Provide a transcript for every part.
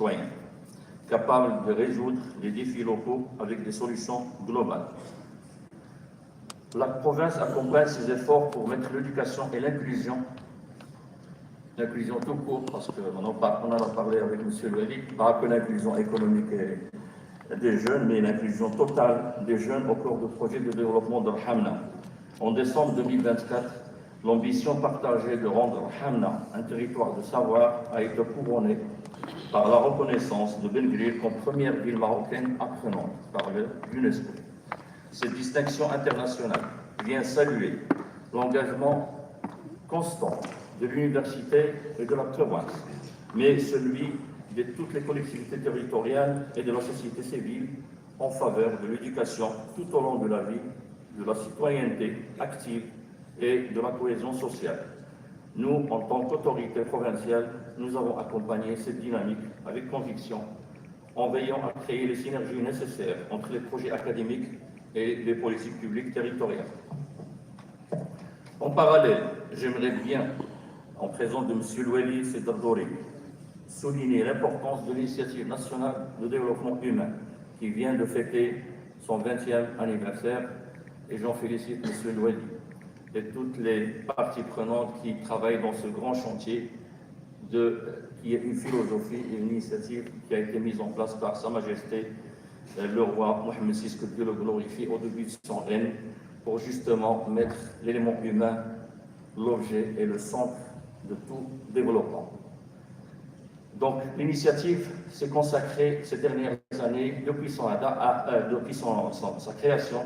citoyens, capables de résoudre les défis locaux avec des solutions globales. La province accompagne ses efforts pour mettre l'éducation et l'inclusion tout court, parce qu'on en a parlé avec M. Loueli, pas que l'inclusion économique des jeunes, mais l'inclusion totale des jeunes au cours du projet de développement de Hamna. En décembre 2024, l'ambition partagée de rendre Hamna un territoire de savoir a été couronnée par la reconnaissance de Benguerir comme première ville marocaine apprenante par l'UNESCO. Cette distinction internationale vient saluer l'engagement constant de l'université et de la province, mais celui de toutes les collectivités territoriales et de la société civile en faveur de l'éducation tout au long de la vie, de la citoyenneté active et de la cohésion sociale. Nous, en tant qu'autorité provinciale, nous avons accompagné cette dynamique avec conviction, en veillant à créer les synergies nécessaires entre les projets académiques et les politiques publiques territoriales. En parallèle, j'aimerais bien, en présence de M. Loueli Sedardouri, souligner l'importance de l'initiative nationale de développement humain qui vient de fêter son 20e anniversaire, et j'en félicite M. Loueli et toutes les parties prenantes qui travaillent dans ce grand chantier qui est une philosophie et une initiative qui a été mise en place par Sa Majesté le roi Mohamed VI, que Dieu le glorifie, au début de son règne, pour justement mettre l'élément humain, l'objet et le centre de tout développement. Donc l'initiative s'est consacrée ces dernières années, depuis sa création,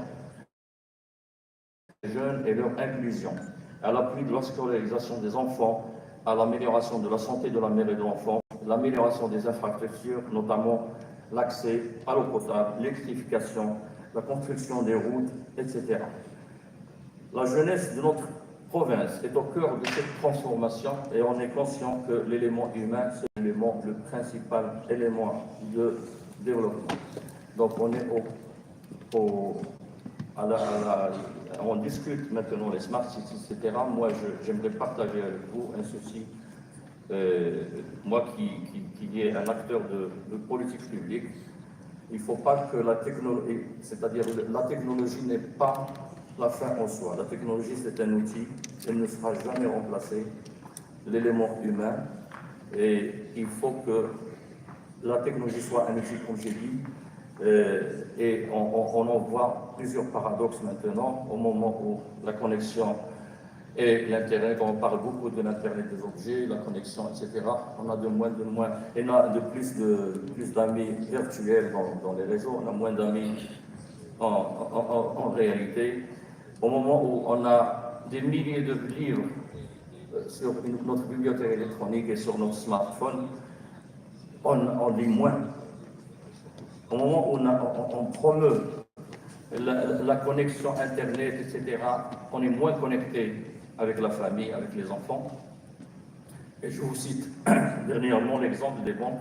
les jeunes et leur inclusion, à l'appui de la scolarisation des enfants, à l'amélioration de la santé de la mère et de l'enfant, l'amélioration des infrastructures, notamment l'accès à l'eau potable, l'électrification, la construction des routes, etc. La jeunesse de notre province est au cœur de cette transformation et on est conscient que l'élément humain, c'est l'élément, le principal élément de développement. Donc on est on discute maintenant les smart cities, etc. Moi, j'aimerais partager avec vous un souci, moi qui est un acteur de politique publique. Il ne faut pas que la technologie, c'est-à-dire la technologie n'est pas la fin en soi. La technologie, c'est un outil, elle ne sera jamais remplacée, l'élément humain, et il faut que la technologie soit un outil, comme j'ai dit, et on en voit plusieurs paradoxes maintenant, au moment où la connexion et l'Internet, on parle beaucoup de l'Internet des objets, la connexion, etc. On a de moins et on a de plus d'amis virtuels dans les réseaux, on a moins d'amis en réalité. Au moment où on a des milliers de livres sur notre bibliothèque électronique et sur notre smartphone, on lit moins. Au moment où on promeut la connexion Internet, etc., on est moins connecté avec la famille, avec les enfants. Et je vous cite dernièrement l'exemple des banques.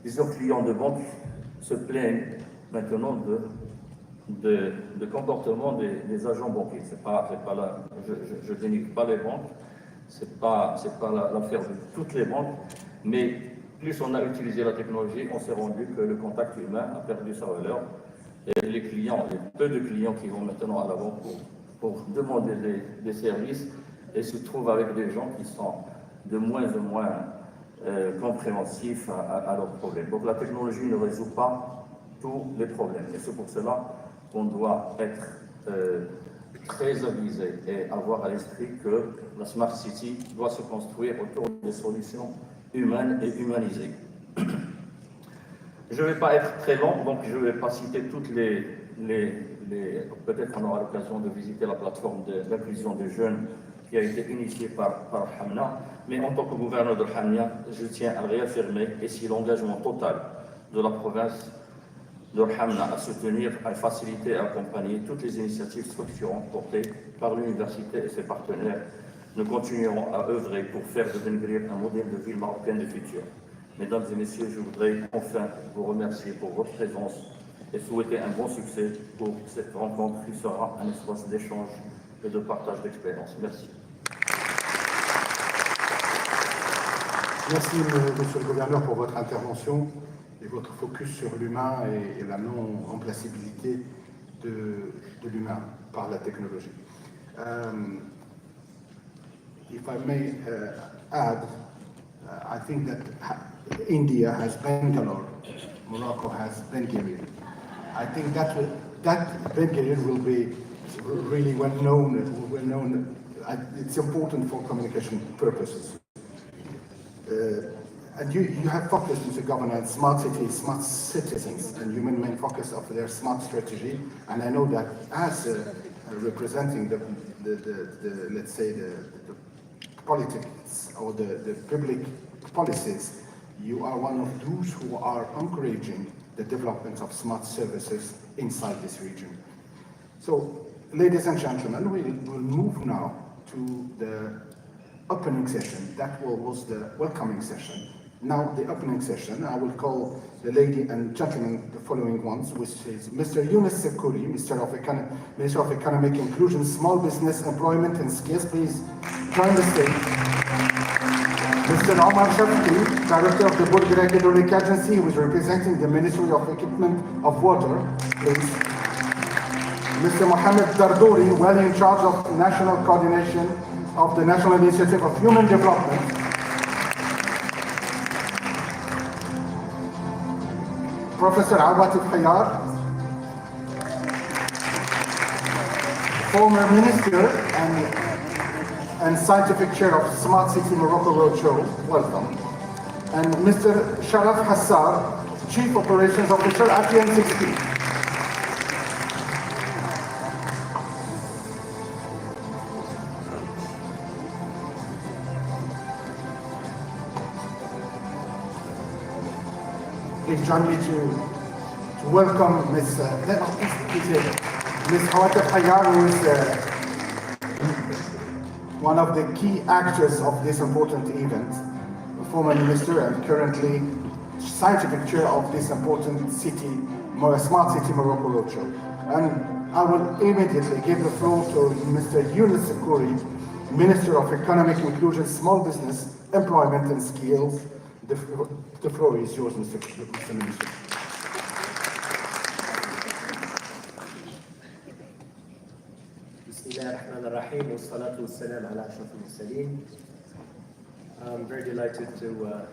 Plusieurs clients de banques se plaignent maintenant de comportement des agents banquiers. C'est pas là, je dénigre pas les banques, c'est pas l'affaire de toutes les banques, mais plus on a utilisé la technologie, on s'est rendu que le contact humain a perdu sa valeur. Et les clients, il y a peu de clients qui vont maintenant à la banque pour demander des services et se trouvent avec des gens qui sont de moins en moins compréhensifs à leurs problèmes. Donc la technologie ne résout pas tous les problèmes. Et c'est pour cela qu'on doit être très avisé et avoir à l'esprit que la Smart City doit se construire autour des solutions humaines et humanisées. Je ne vais pas être très long, donc je ne vais pas citer toutes peut-être qu'on aura l'occasion de visiter la plateforme d'inclusion des jeunes qui a été initiée par Hamna, mais en tant que gouverneur de Hamna, je tiens à le réaffirmer, et si l'engagement total de la province de Hamna à soutenir, à faciliter et à accompagner toutes les initiatives structurantes portées par l'université et ses partenaires. Nous continuerons à œuvrer pour faire de Benguerir un modèle de ville marocaine du futur. Mesdames et messieurs, je voudrais enfin vous remercier pour votre présence et souhaiter un bon succès pour cette rencontre qui sera un espace d'échange et de partage d'expériences. Merci. Merci, Monsieur le Gouverneur, pour votre intervention et votre focus sur l'humain et la non-remplaçabilité de l'humain par la technologie. If I may add, I think that India has Benguerir, Morocco has Benguerir. I think that Benguerir will be really well known. It's important for communication purposes. And you have focused in the government, smart cities, smart citizens, and you main focus of their smart strategy. And I know that as representing the let's say the politics or the public policies, you are one of those who are encouraging the development of smart services inside this region. So, ladies and gentlemen, we will move now to the opening session. That was the welcoming session. Now the opening session, I will call the lady and gentlemen the following ones, which is Mr. UM6P, Minister of Economic Inclusion, Small Business, Employment and Skills. Please join the stage. Mr. Omar Shafki, Director of the Benguerir Hydraulic Agency, who is representing the Ministry of Equipment of Water. Please. Mr. Mohamed Dardouri, well in charge of national coordination of the National Initiative of Human Development. Professor Awatif Khayar, former Minister and Scientific Chair of Smart City Morocco Roadshow, welcome. And Mr. Sharaf Hassar, Chief Operations Officer at UM6P. Please join me to welcome Ms. Awatif Khayar, who is one of the key actors of this important event, a former minister and currently scientific chair of this important city, Smart City Morocco Roadshow. And I will immediately give the floor to Mr. UM6P, Minister of Economic Inclusion, Small Business, Employment and Skills. The floor is yours, Mr. Minister. I'm very delighted to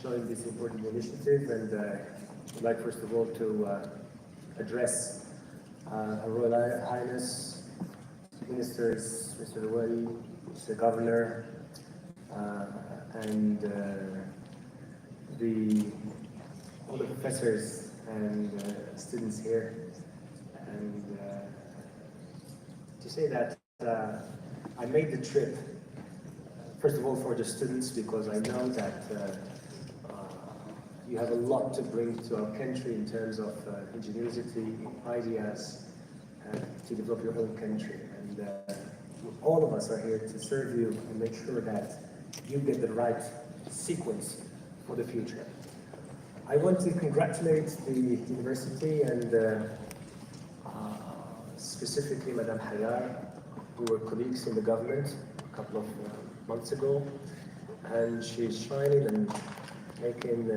join this important initiative, and I'd like first of all to address Her Royal Highness, Ministers, Mr. Rouali, Mr. Governor, and all the professors and students here, and to say that I made the trip, first of all for the students, because I know that you have a lot to bring to our country in terms of ingenuity, ideas, to develop your own country. And all of us are here to serve you and make sure that you get the right sequence for the future. I want to congratulate the university and specifically Madame Khayar, who were colleagues in the government a couple of months ago, and she's shining and making,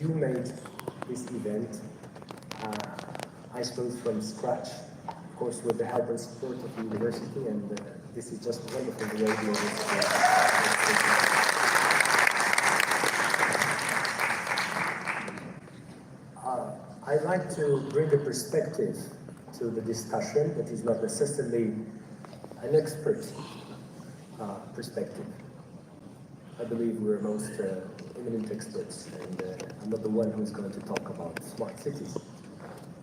you made this event, I suppose from scratch, of course with the help and support of the university, and this is just wonderful the way you I'd like to bring a perspective to the discussion that is not necessarily an expert perspective. I believe we're most eminent experts, and I'm not the one who's going to talk about smart cities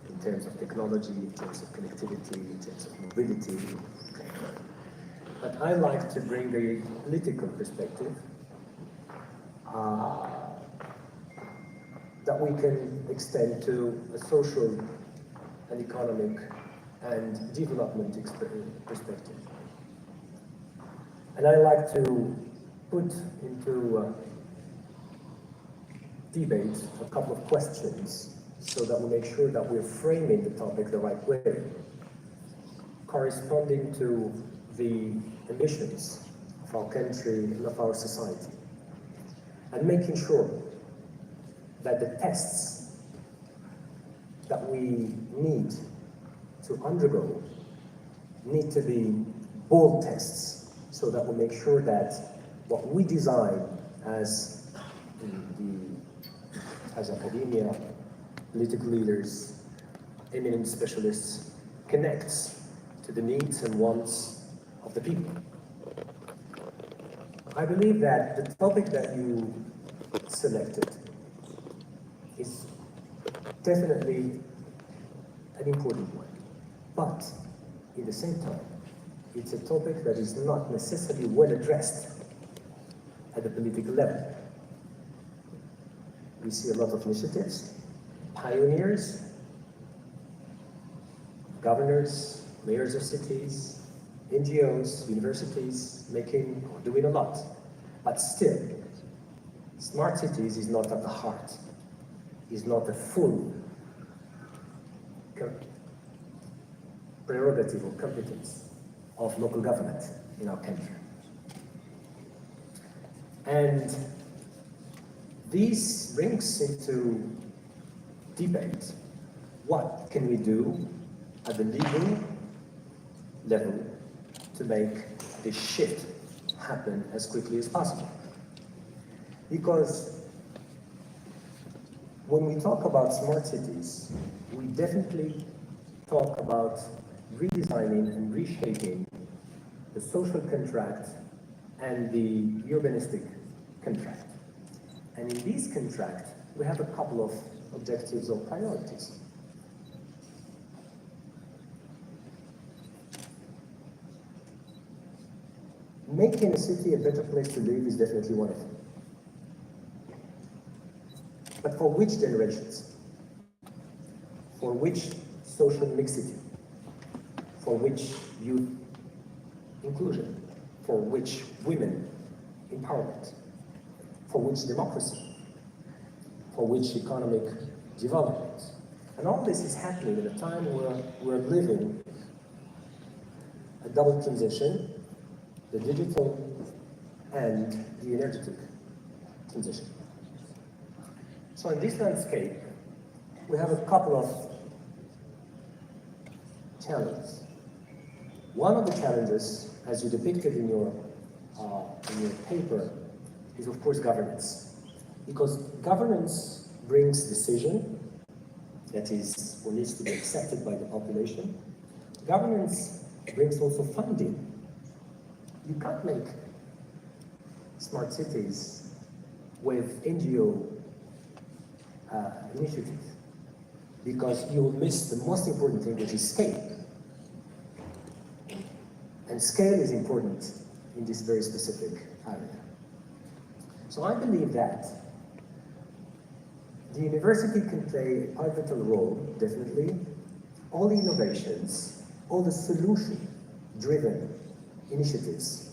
in terms of technology, in terms of connectivity, in terms of mobility. But I like to bring a political perspective that we can extend to a social and economic and development perspective. And I like to put into debate a couple of questions so that we make sure that we're framing the topic the right way, corresponding to the emissions of our country and of our society, and making sure that the tests that we need to undergo need to be bold tests, so that we make sure that what we design as academia, political leaders, eminent specialists, connects to the needs and wants of the people. I believe that the topic that you selected is definitely an important one, but at the same time, it's a topic that is not necessarily well addressed at the political level. We see a lot of initiatives, pioneers, governors, mayors of cities, NGOs, universities, doing a lot. But still, smart cities is not at the heart, is not the full prerogative or competence of local government in our country. And this brings into debate, what can we do at the legal level to make this shift happen as quickly as possible? Because when we talk about smart cities, we definitely talk about redesigning and reshaping the social contract and the urbanistic contract. And in this contract, we have a couple of objectives or priorities. Making a city a better place to live is definitely one of them. But for which generations? For which social mixity? For which youth inclusion? For which women empowerment? For which democracy? For which economic development? And all this is happening at a time where we're living a double transition, the digital and the energetic transition. So in this landscape, we have a couple of challenges. One of the challenges, as you depicted in your paper, is of course governance. Because governance brings decision, that is, what needs to be accepted by the population. Governance brings also funding. You can't make smart cities with NGO initiatives, because you will miss the most important thing, which is scale. And scale is important in this very specific area. So I believe that the university can play a pivotal role, definitely. All the innovations, all the solution-driven initiatives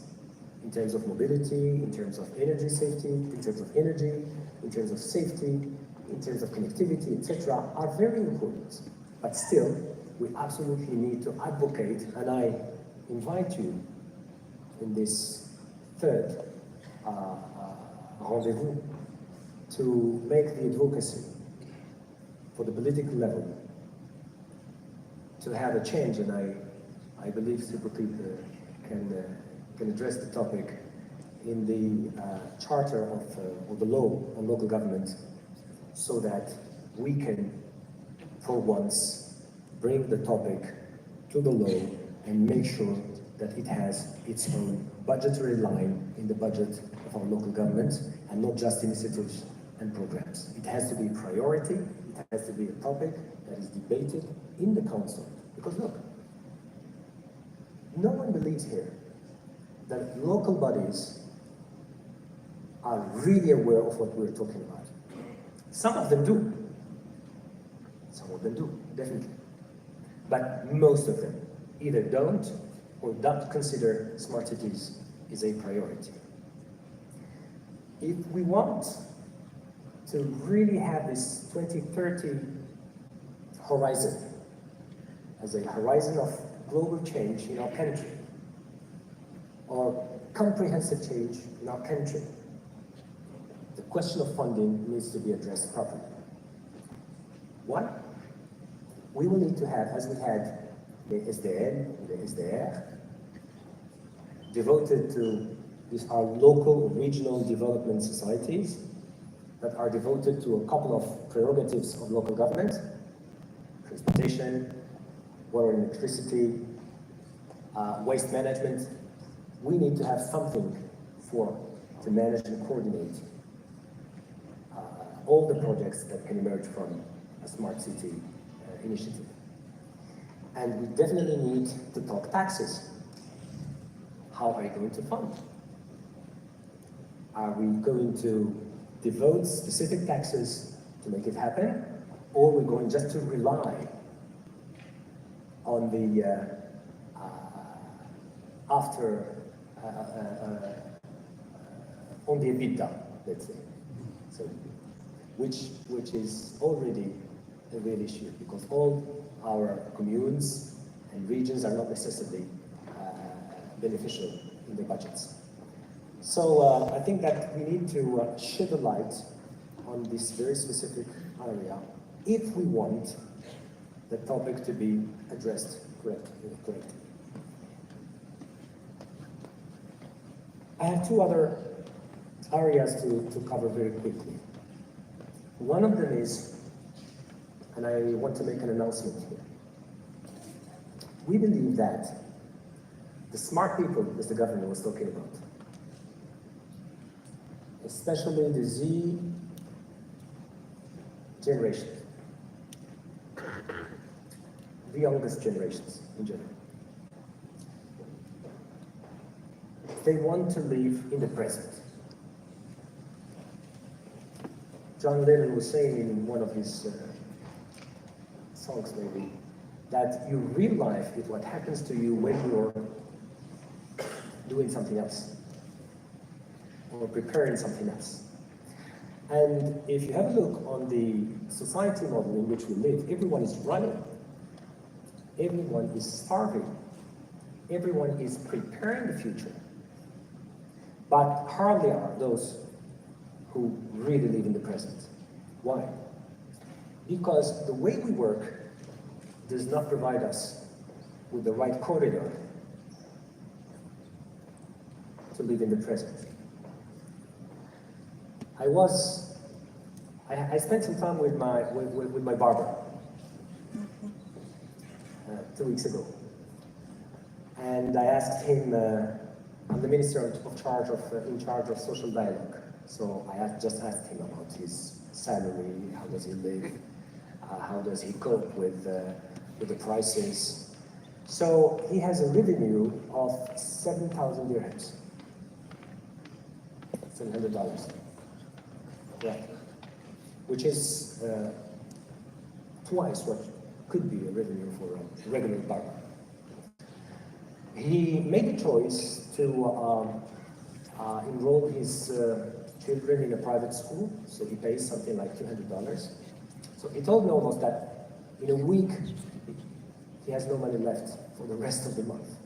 in terms of mobility, in terms of energy safety, in terms of energy, in terms of safety, in terms of connectivity, etc., are very important. But still, we absolutely need to advocate, and I invite you in this third rendezvous to make the advocacy for the political level to have a change, and I believe Supratit can address the topic in the charter of the law on local government, so that we can, for once, bring the topic to the law and make sure that it has its own budgetary line in the budget of our local government, and not just initiatives and programs. It has to be a priority, it has to be a topic that is debated in the council. Because look, no one believes here that local bodies are really aware of what we're talking about. Some of them do. Some of them do, definitely. But most of them either don't or don't consider smart cities is a priority. If we want to really have this 2030 horizon as a horizon of global change in our country, or comprehensive change in our country, the question of funding needs to be addressed properly. One, we will need to have, as we had the SDN, the SDR, devoted to our local, regional development societies that are devoted to a couple of prerogatives of local government: transportation, water and electricity, waste management. We need to have something to manage and coordinate all the projects that can emerge from a smart city initiative. And we definitely need to talk taxes. How are you going to fund? Are we going to devote specific taxes to make it happen, or are we going just to rely on the on the EBITDA, let's say, so which is already a real issue, because all our communes and regions are not necessarily beneficial in the budgets. So I think that we need to shed a light on this very specific area if we want the topic to be addressed correctly. I have two other areas to cover very quickly. One of them is, and I want to make an announcement here. We believe that the smart people, as the governor was talking about, especially the Z generation, the youngest generations in general, they want to live in the present. John Lennon was saying in one of his songs maybe, that your real life is what happens to you when you're doing something else or preparing something else. And if you have a look on the society model in which we live, everyone is running, everyone is starving, everyone is preparing the future, but hardly are those who really live in the present. Why? Because the way we work does not provide us with the right corridor to live in the present. I spent some time with my barber 2 weeks ago, and I asked him. I'm the minister in charge of social dialogue, so I just asked him about his salary, how does he live, how does he cope with the prices. So he has a revenue of 7,000 dirhams, $700. Yeah, which is twice what could be a revenue for a regular barber. He made the choice to enroll his children in a private school, so he pays something like $200. So he told me almost that in a week he has no money left for the rest of the month,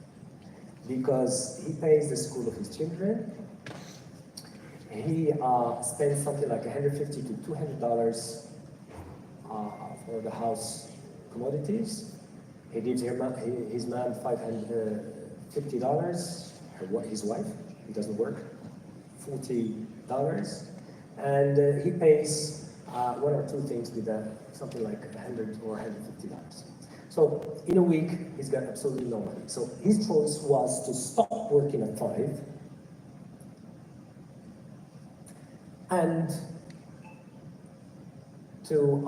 because he pays the school of his children. He spends something like $150 to $200 for the house commodities. He gives his mom $550, his wife, he doesn't work, $40, and he pays one or two things with something like $100 or $150. So in a week, he's got absolutely no money. So his choice was to stop working at 5 and to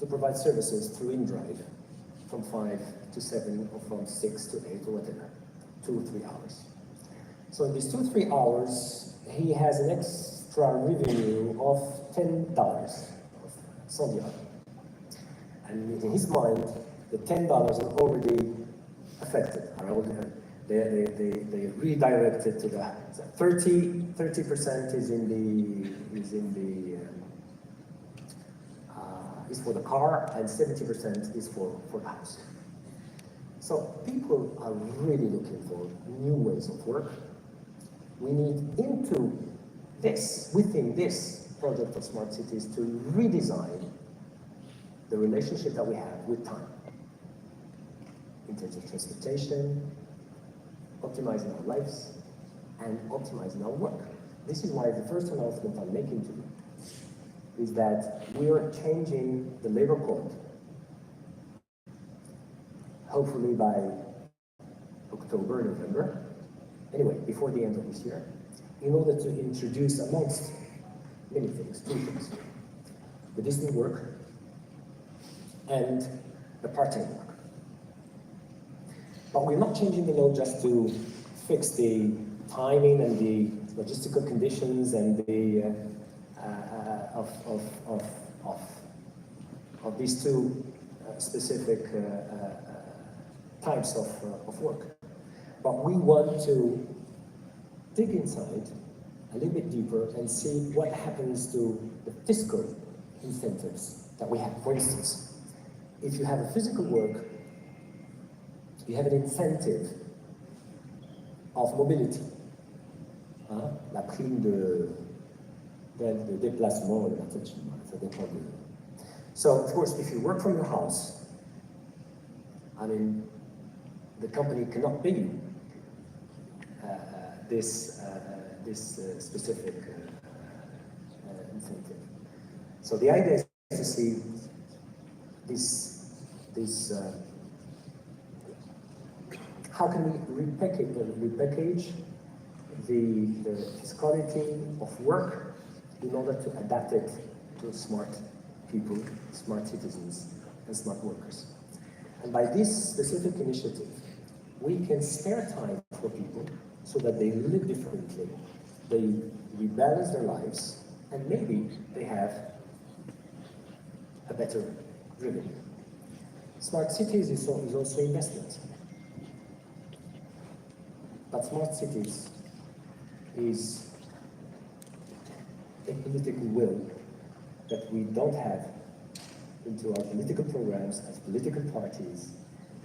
provide services through InDrive from 5 to 7 or from 6 to 8 or whatever, 2 or 3 hours. So in these 2 or 3 hours, he has an extra revenue of $10 of Saudi. And in his mind, the $10 are already affected. They redirected to the 30% is for the car, and 70% is for the house. So people are really looking for new ways of work. We need within this project of smart cities, to redesign the relationship that we have with time in terms of transportation, optimizing our lives, and optimizing our work. This is why the first announcement I'm making to you is that we are changing the labor code, hopefully by October, November, anyway, before the end of this year, in order to introduce, amongst many things, two things: the distant work and the part-time work. But we're not changing the law just to fix the timing and the logistical conditions and the of these two specific types of work. But we want to dig inside a little bit deeper and see what happens to the fiscal incentives that we have. For instance, if you have a physical work, you have an incentive of mobility. La prime de déplacement, ça dépend de... So, of course, if you work from your house, I mean, the company cannot pay you this specific incentive. So the idea is to see this how can we repackage the fiscality of work in order to adapt it to smart people, smart citizens, and smart workers. And by this specific initiative, we can spare time for people so that they live differently, they rebalance their lives, and maybe they have a better revenue. Smart cities is also investment. But smart cities is a political will that we don't have into our political programs as political parties,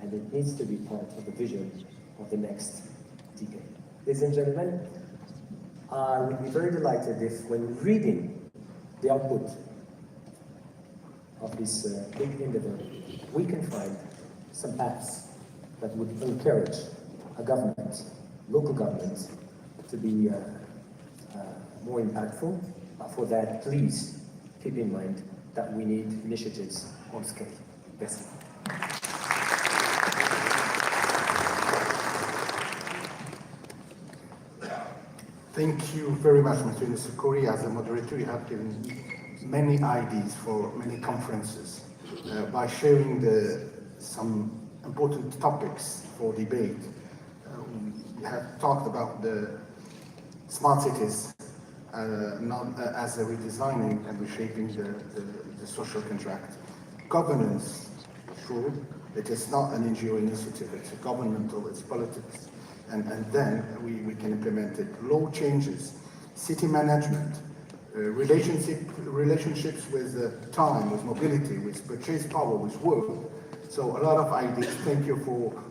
and it needs to be part of the vision of the next decade. Ladies and gentlemen, I would be very delighted if, when reading the output of this big endeavor, we can find some paths that would encourage a government, local government, to be more impactful. But for that, please keep in mind that we need initiatives on scale. Merci. Thank you very much, Mr. Nisukuri. As a moderator, you have given many ideas for many conferences by sharing some important topics for debate. We have talked about the smart cities not as a redesigning and reshaping the social contract. Governance, sure, it is not an NGO initiative, it's a governmental, it's politics. And then we can implement it. Law changes, city management, relationships with time, with mobility, with purchase power, with work. So a lot of ideas. Thank you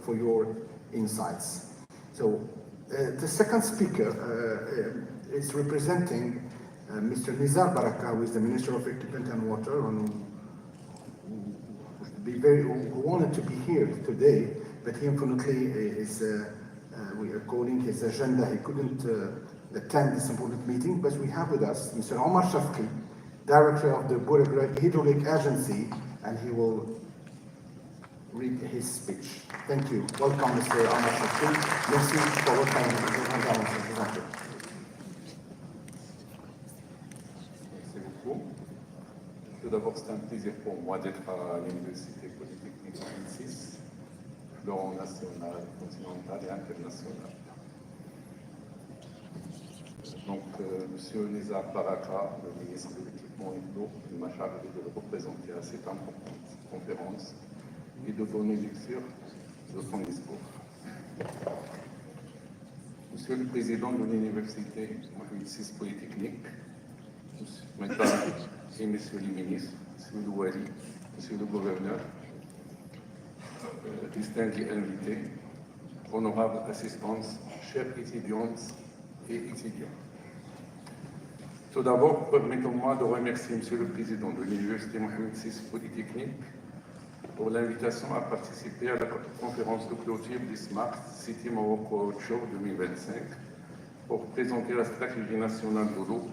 for your insights. So the second speaker is representing Mr. Nizar Baraka, who is the Minister of Equipment and Water, and who wanted to be here today, but he unfortunately is. We are calling his agenda. He couldn't attend this important meeting, but we have with us Mr. Omar Shafki, Director of the Hydraulic Agency, and he will read his speech. Thank you. Welcome, Mr. Omar Shafki. Merci for votre présentation. Merci beaucoup. Tout d'abord, c'est un plaisir pour moi d'être à l'Université Polytechnique 2006. Fleuron national, continental et international. Donc, Monsieur Nizar Baraka, le ministre de l'Équipement et de l'eau, il m'a chargé de le représenter à cette importante conférence et de donner lecture de son discours. Monsieur le Président de l'Université UM6P Polytechnique, Mesdames et Messieurs les ministres, Monsieur le Wali, Monsieur le Gouverneur, distingués invités, honorables assistants, chers étudiantes et étudiants. Tout d'abord, permettez-moi de remercier Monsieur le Président de l'Université UM6P Polytechnique pour l'invitation à participer à la conférence de clôture du Smart City Morocco Roadshow 2025 pour présenter la stratégie nationale de l'eau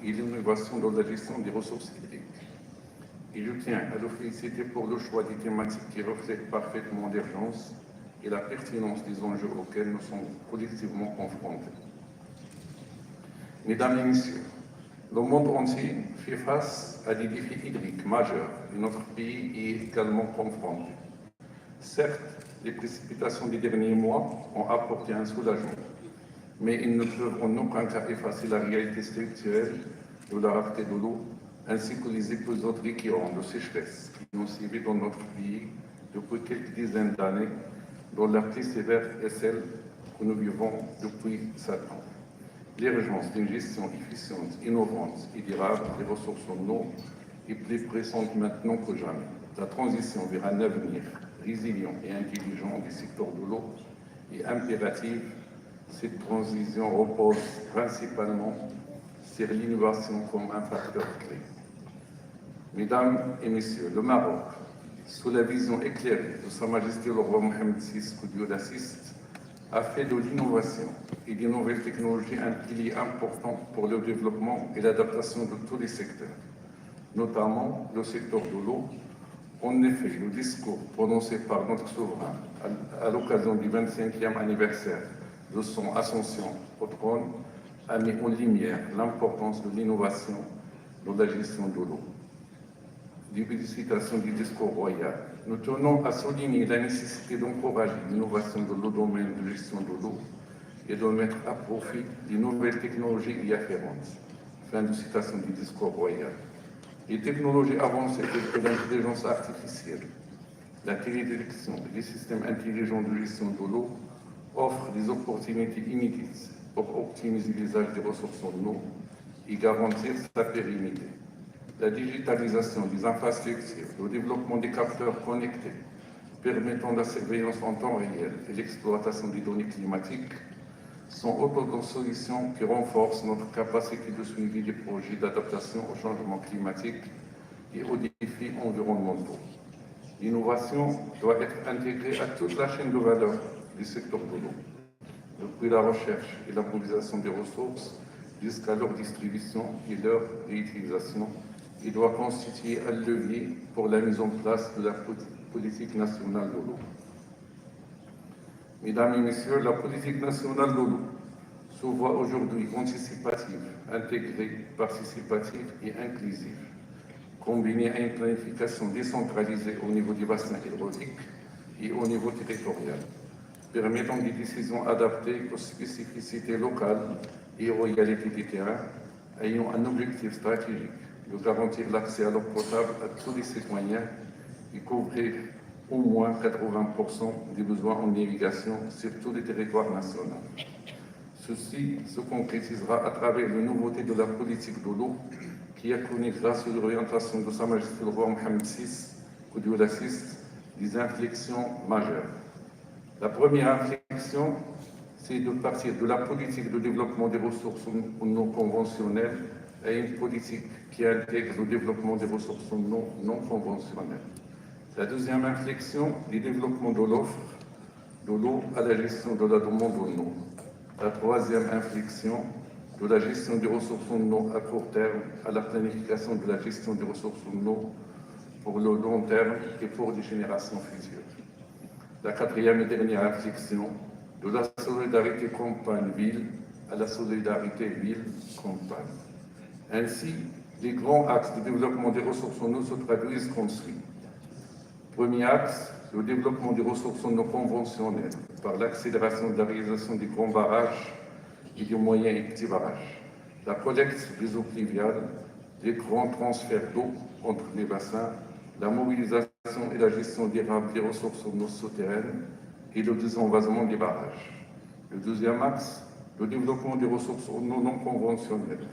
et l'innovation dans la gestion des ressources hydriques. Et je tiens à le féliciter pour le choix des thématiques qui reflètent parfaitement l'urgence et la pertinence des enjeux auxquels nous sommes collectivement confrontés. Mesdames et Messieurs, le monde entier fait face à des défis hydriques majeurs et notre pays y est également confronté. Certes, les précipitations des derniers mois ont apporté un soulagement, mais ils ne peuvent en aucun cas effacer la réalité structurelle de la rareté de l'eau, ainsi que les épisodes récurrents de sécheresse qui ont sévi dans notre pays depuis quelques dizaines d'années, dont la plus sévère est celle que nous vivons depuis 7 ans. L'urgence d'une gestion efficiente, innovante et durable des ressources en eau est plus pressante maintenant que jamais. La transition vers un avenir résilient et intelligent du secteur de l'eau est impérative. Cette transition repose principalement sur l'innovation comme un facteur clé. Mesdames et Messieurs, le Maroc, sous la vision éclairée de Sa Majesté le roi Mohamed VI, que Dieu l'assiste, a fait de l'innovation et des nouvelles technologies un pilier important pour le développement et l'adaptation de tous les secteurs, notamment le secteur de l'eau. En effet, le discours prononcé par notre souverain à l'occasion du 25e anniversaire de son ascension au trône a mis en lumière l'importance de l'innovation dans la gestion de l'eau. Début de citation du discours royal. Nous tenons à souligner la nécessité d'encourager l'innovation dans le domaine de gestion de l'eau et de mettre à profit les nouvelles technologies y afférentes. Fin de citation du discours royal. Les technologies avancées telles que l'intelligence artificielle, la télédirection et les systèmes intelligents de gestion de l'eau offrent des opportunités inédites pour optimiser l'usage des ressources en eau et garantir sa pérennité. La digitalisation des infrastructures, le développement des capteurs connectés permettant la surveillance en temps réel et l'exploitation des données climatiques sont autant de solutions qui renforcent notre capacité de suivi des projets d'adaptation au changement climatique et aux défis environnementaux. L'innovation doit être intégrée à toute la chaîne de valeur du secteur de l'eau, depuis la recherche et la mobilisation des ressources jusqu'à leur distribution et leur réutilisation. Il doit constituer un levier pour la mise en place de la politique nationale de l'eau. Mesdames et Messieurs, la politique nationale de l'eau se voit aujourd'hui anticipative, intégrée, participative et inclusive, combinée à une planification décentralisée au niveau du bassin hydraulique et au niveau territorial, permettant des décisions adaptées aux spécificités locales et aux réalités du terrain, ayant un objectif stratégique de garantir l'accès à l'eau potable à tous les citoyens et couvrir au moins 80% des besoins en irrigation sur tous les territoires nationaux. Ceci se concrétisera à travers les nouveautés de la politique de l'eau qui a connu, grâce aux orientations de Sa Majesté le roi Mohamed VI, que Dieu l'assiste, des inflexions majeures. La première inflexion, c'est de partir de la politique de développement des ressources non conventionnelles à une politique qui intègre le développement des ressources non conventionnelles. La deuxième inflexion, le développement de l'offre de l'eau à la gestion de la demande en eau. La troisième inflexion, de la gestion des ressources en eau à court terme à la planification de la gestion des ressources en eau pour le long terme et pour les générations futures. La quatrième et dernière inflexion, de la solidarité campagne-ville à la solidarité ville-campagne. Ainsi, les grands axes de développement des ressources en eau se traduisent comme suit. Premier axe, le développement des ressources en eau conventionnelles par l'accélération de la réalisation des grands barrages et des moyens et petits barrages, la collecte des eaux pluviales, les grands transferts d'eau entre les bassins, la mobilisation et la gestion durable des ressources en eau souterraines et le désenvasement des barrages. Le deuxième axe, le développement des ressources en eau non conventionnelles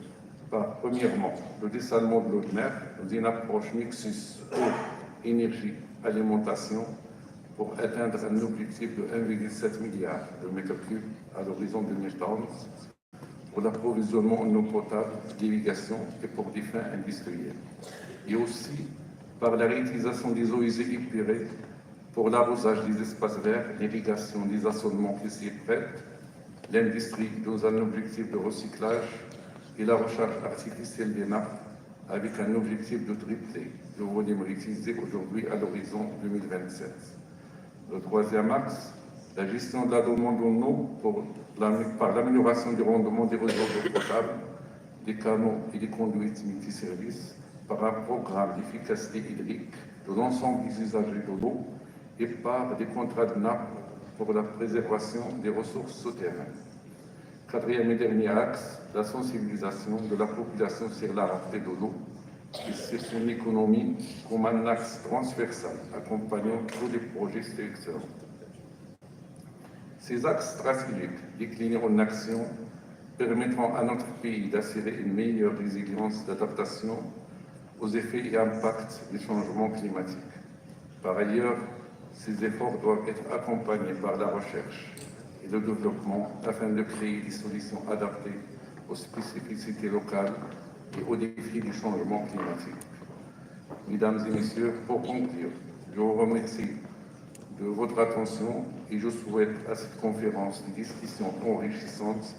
par, premièrement, le dessalement de l'eau de mer dans une approche mixus eau, énergie, alimentation, pour atteindre un objectif de 1,7 milliard de mètres cubes à l'horizon 2030 pour l'approvisionnement en eau potable, d'irrigation et pour des fins industrielles. Et aussi par la réutilisation des eaux usées épurées pour l'arrosage des espaces verts, l'irrigation des assolements qui s'y prêtent, l'industrie dans un objectif de recyclage et la recharge artificielle des nappes avec un objectif de tripler le volume réutilisé aujourd'hui à l'horizon 2027. Le troisième axe, la gestion de la demande en eau par l'amélioration du rendement des réseaux d'eau potable, des canaux et des conduites multiservices, par un programme d'efficacité hydrique de l'ensemble des usagers de l'eau et par des contrats de nappe pour la préservation des ressources souterraines. Quatrième et dernier axe, la sensibilisation de la population sur la rareté de l'eau et sur son économie comme un axe transversal accompagnant tous les projets sélectionnés. Ces axes stratégiques déclinés en actions permettront à notre pays d'assurer une meilleure résilience d'adaptation aux effets et impacts des changements climatiques. Par ailleurs, ces efforts doivent être accompagnés par la recherche et le développement afin de créer des solutions adaptées aux spécificités locales et aux défis du changement climatique. Mesdames et messieurs, pour conclure, je vous remercie de votre attention et je souhaite à cette conférence des discussions enrichissantes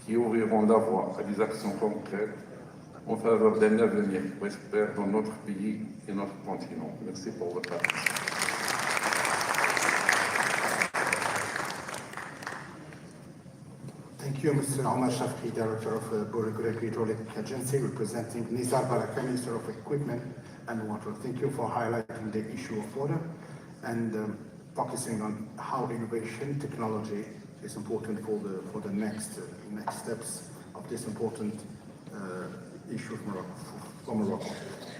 qui ouvriront la voie à des actions concrètes en faveur d'un avenir prospère dans notre pays et notre continent. Merci pour votre attention. Thank you, Mr. Omar Shafri, Director of the Regulatory Hydraulic Agency, representing Nizar Baraka, Minister of Equipment and Water. Thank you for highlighting the issue of water and focusing on how innovation, technology is important for the next steps of this important issue for Morocco.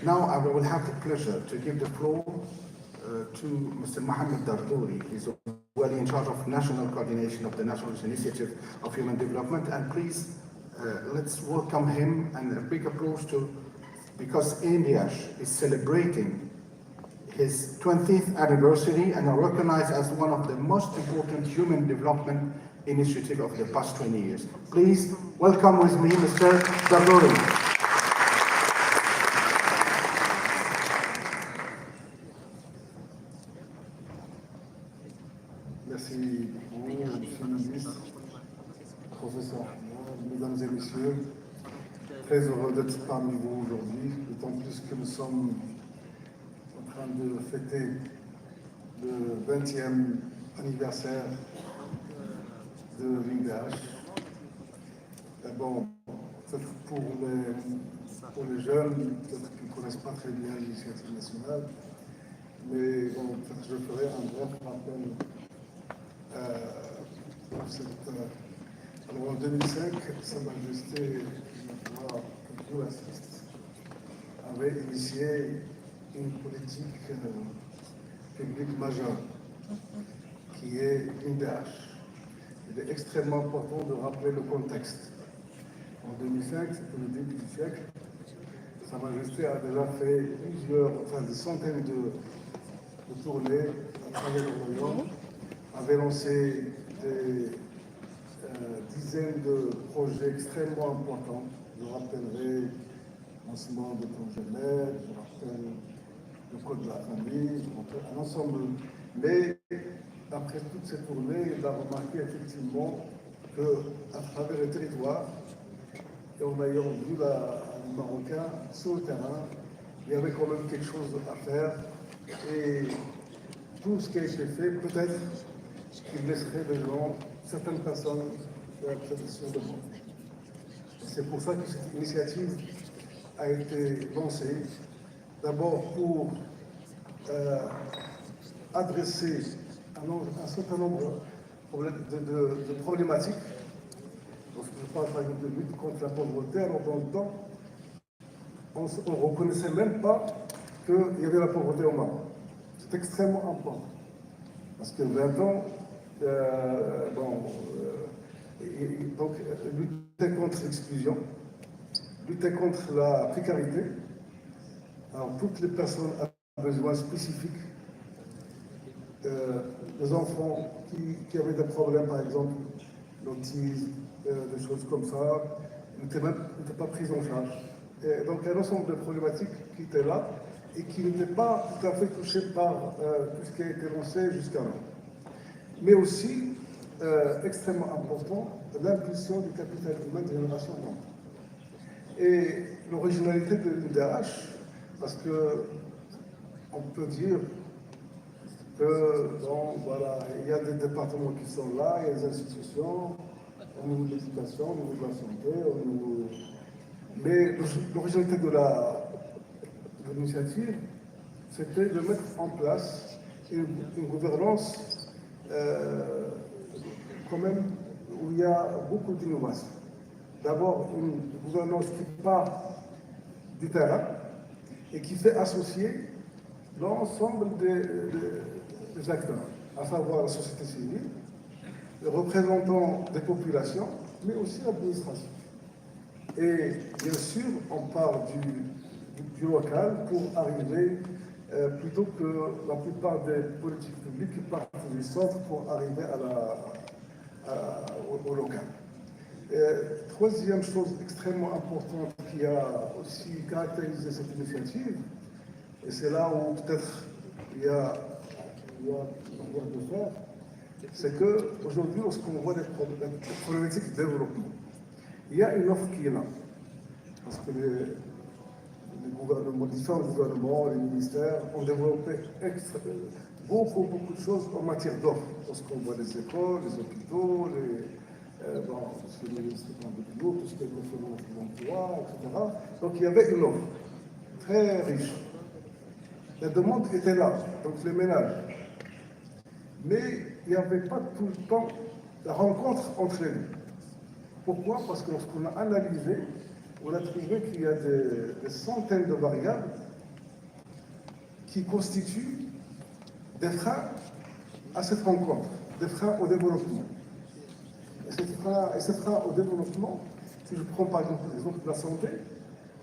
Now I will have the pleasure to give the floor to Mr. Mohamed Dardouri. He's well in charge of national coordination of the National Initiative of Human Development. And please, let's welcome him and a big applause because ANDH is celebrating his 20th anniversary and are recognized as one of the most important human development initiatives of the past 20 years. Please welcome with me Mr. Dardouri. Merci beaucoup, Monsieur le ministre, professeur, mesdames et messieurs. Très heureux d'être parmi vous aujourd'hui, d'autant plus que nous sommes en train de fêter le 20e anniversaire de l'UMDH. D'abord, peut-être pour les jeunes, peut-être qu'ils ne connaissent pas très bien l'initiative nationale, mais bon, peut-être je ferai un bref rappel. Alors en 2005, Sa Majesté, que vous l'assiste, avait initié une politique publique majeure qui est l'UMDH. Il est extrêmement important de rappeler le contexte. En 2005, c'était le début du siècle, Sa Majesté a déjà fait des centaines de tournées à travers le royaume, avait lancé des dizaines de projets extrêmement importants. Je rappellerai le lancement de congénères, je rappelle le code de la famille, un ensemble. Mais après toutes ces tournées, il a remarqué effectivement qu'à travers le territoire, et en ayant vu les Marocains sur le terrain, il y avait quand même quelque chose à faire. Et tout ce qui a été fait, peut-être qu'il laisserait les gens, certaines personnes, sur le monde. C'est pour ça que cette initiative a été lancée, d'abord pour adresser un certain nombre de problématiques. Lorsque je parle par exemple de lutte contre la pauvreté, alors dans le temps, on ne reconnaissait même pas qu'il y avait la pauvreté au Maroc. C'est extrêmement important. Parce que 20 ans, donc lutter contre l'exclusion, lutter contre la précarité. Alors toutes les personnes à besoins spécifiques, des enfants qui avaient des problèmes, par exemple, l'autisme, des choses comme ça, n'étaient pas prises en charge. Et donc, un ensemble de problématiques qui étaient là et qui n'étaient pas tout à fait touchées par tout ce qui a été lancé jusqu'à là. Mais aussi, extrêmement important, l'impulsion du capital humain de génération en nombre. Et l'originalité de l'UDH, parce que on peut dire que, bon, voilà, il y a des départements qui sont là, il y a des institutions, au niveau de l'éducation, au niveau de la santé, au niveau... Mais l'originalité de l'initiative, c'était de mettre en place une gouvernance quand même où il y a beaucoup d'innovation. D'abord, une gouvernance qui part du terrain et qui fait associer l'ensemble des acteurs, à savoir la société civile, les représentants des populations, mais aussi l'administration. Et bien sûr, on part du local pour arriver, plutôt que la plupart des politiques publiques qui partent du centre pour arriver au local. Troisième chose extrêmement importante qui a aussi caractérisé cette initiative, et c'est là où peut-être il y a de faire, c'est qu'aujourd'hui, lorsqu'on voit des problématiques de développement, il y a une offre qui est là. Parce que les gouvernements, différents gouvernements, les ministères ont développé beaucoup de choses en matière d'offres. Lorsqu'on voit les écoles, les hôpitaux, tout ce qui est développement de l'emploi, etc. Donc il y avait une offre très riche. La demande était là, donc les ménages. Mais il n'y avait pas tout le temps la rencontre entre les deux. Pourquoi? Parce que lorsqu'on a analysé, on a trouvé qu'il y a des centaines de variables qui constituent des freins à cette rencontre, des freins au développement. Et ces freins au développement, si je prends par exemple l'exemple de la santé,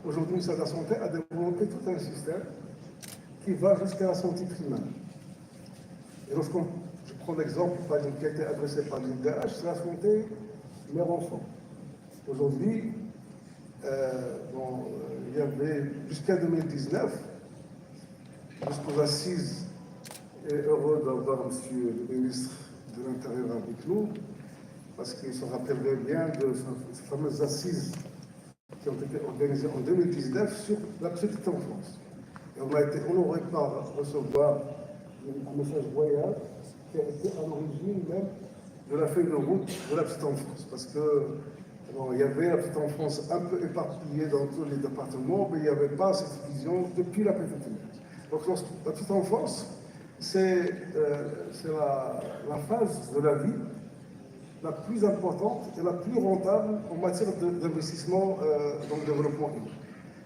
aujourd'hui, le ministère de la Santé a développé tout un système qui va jusqu'à la santé primaire. Et je prends l'exemple, par exemple, qui a été adressé par l'UDH, c'est la santé mère-enfant. Aujourd'hui, il y avait jusqu'à 2019, jusqu'aux assises, et heureux d'avoir M. le ministre de l'Intérieur avec nous, parce qu'il se rappellerait bien de ces fameuses assises qui ont été organisées en 2019 sur la petite enfance. Et on a été honoré par recevoir un message royal qui a été à l'origine même de la feuille de route de la petite enfance. Parce que il y avait la petite enfance un peu éparpillée dans tous les départements, mais il n'y avait pas cette vision depuis la petite enfance. Donc la petite enfance, c'est la phase de la vie la plus importante et la plus rentable en matière d'investissement dans le développement humain.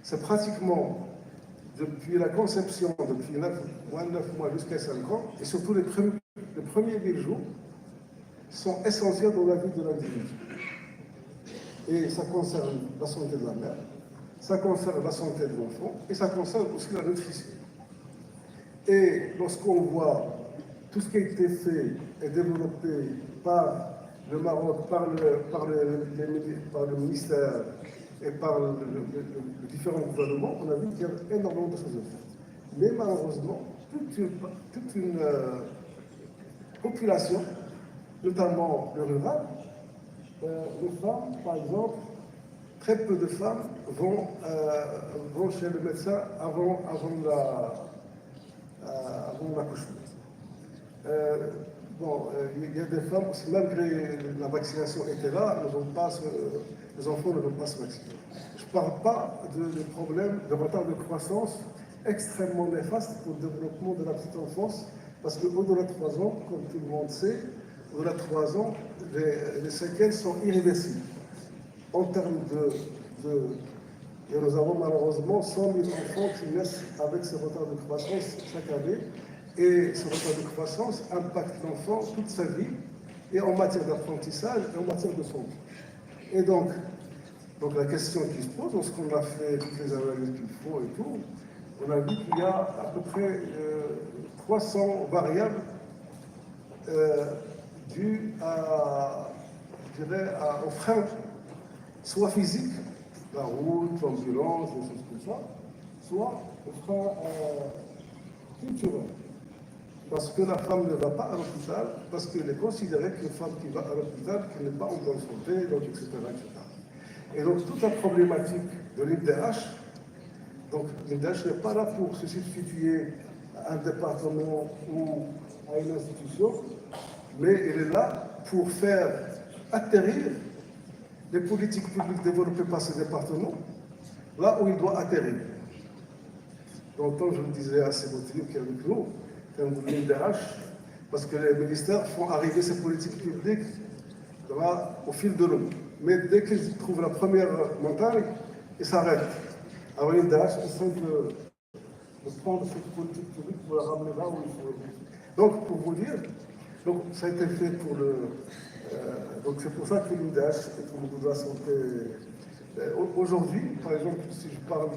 C'est pratiquement depuis la conception, depuis 9 mois jusqu'à 5 ans, et surtout les premiers 10 jours, sont essentiels dans la vie de l'individu. Et ça concerne la santé de la mère, ça concerne la santé de l'enfant, et ça concerne aussi la nutrition. Et lorsqu'on voit tout ce qui a été fait et développé par le Maroc, par le ministère et par les différents gouvernements, on a vu qu'il y avait énormément de choses à faire. Mais malheureusement, toute une population, notamment le rural, les femmes, par exemple, très peu de femmes vont chez le médecin avant l'accouchement. Il y a des femmes aussi, malgré la vaccination était là, les enfants ne veulent pas se vacciner. Je ne parle pas de problèmes de retard de croissance extrêmement néfaste pour le développement de la petite enfance, parce qu'au-delà de 3 ans, comme tout le monde sait, au-delà de 3 ans, les séquelles sont irréversibles. En termes et nous avons malheureusement 100 000 enfants qui naissent avec ce retard de croissance chaque année. Et ce retard de croissance impacte l'enfant toute sa vie, et en matière d'apprentissage et en matière de santé. Et donc la question qui se pose, lorsqu'on a fait toutes les analyses qu'il faut et tout, on a vu qu'il y a à peu près 300 variables dû à, je dirais, aux freins, soit physiques, la route, l'ambulance, des choses comme ça, soit aux freins culturels. Parce que la femme ne va pas à l'hôpital, parce qu'elle est considérée qu'une femme qui va à l'hôpital, qui n'est pas en bonne santé, donc, etc., etc. Et donc toute la problématique de l'IDH, donc l'IDH n'est pas là pour se substituer à un département ou à une institution, mais elle est là pour faire atterrir les politiques publiques développées par ce département, là où il doit atterrir. Donc, je le disais à ces motifs qu'avec nous, quand vous voulez l'IDH, parce que les ministères font arriver ces politiques publiques au fil de l'eau. Mais dès qu'ils trouvent la première montagne, ils s'arrêtent. Alors l'IDH essaie de prendre cette politique publique pour la ramener là où il faut. Donc, pour vous dire, donc, ça a été fait pour le... donc c'est pour ça que l'IDH et pour le groupe de la santé... Aujourd'hui, par exemple, si je parle,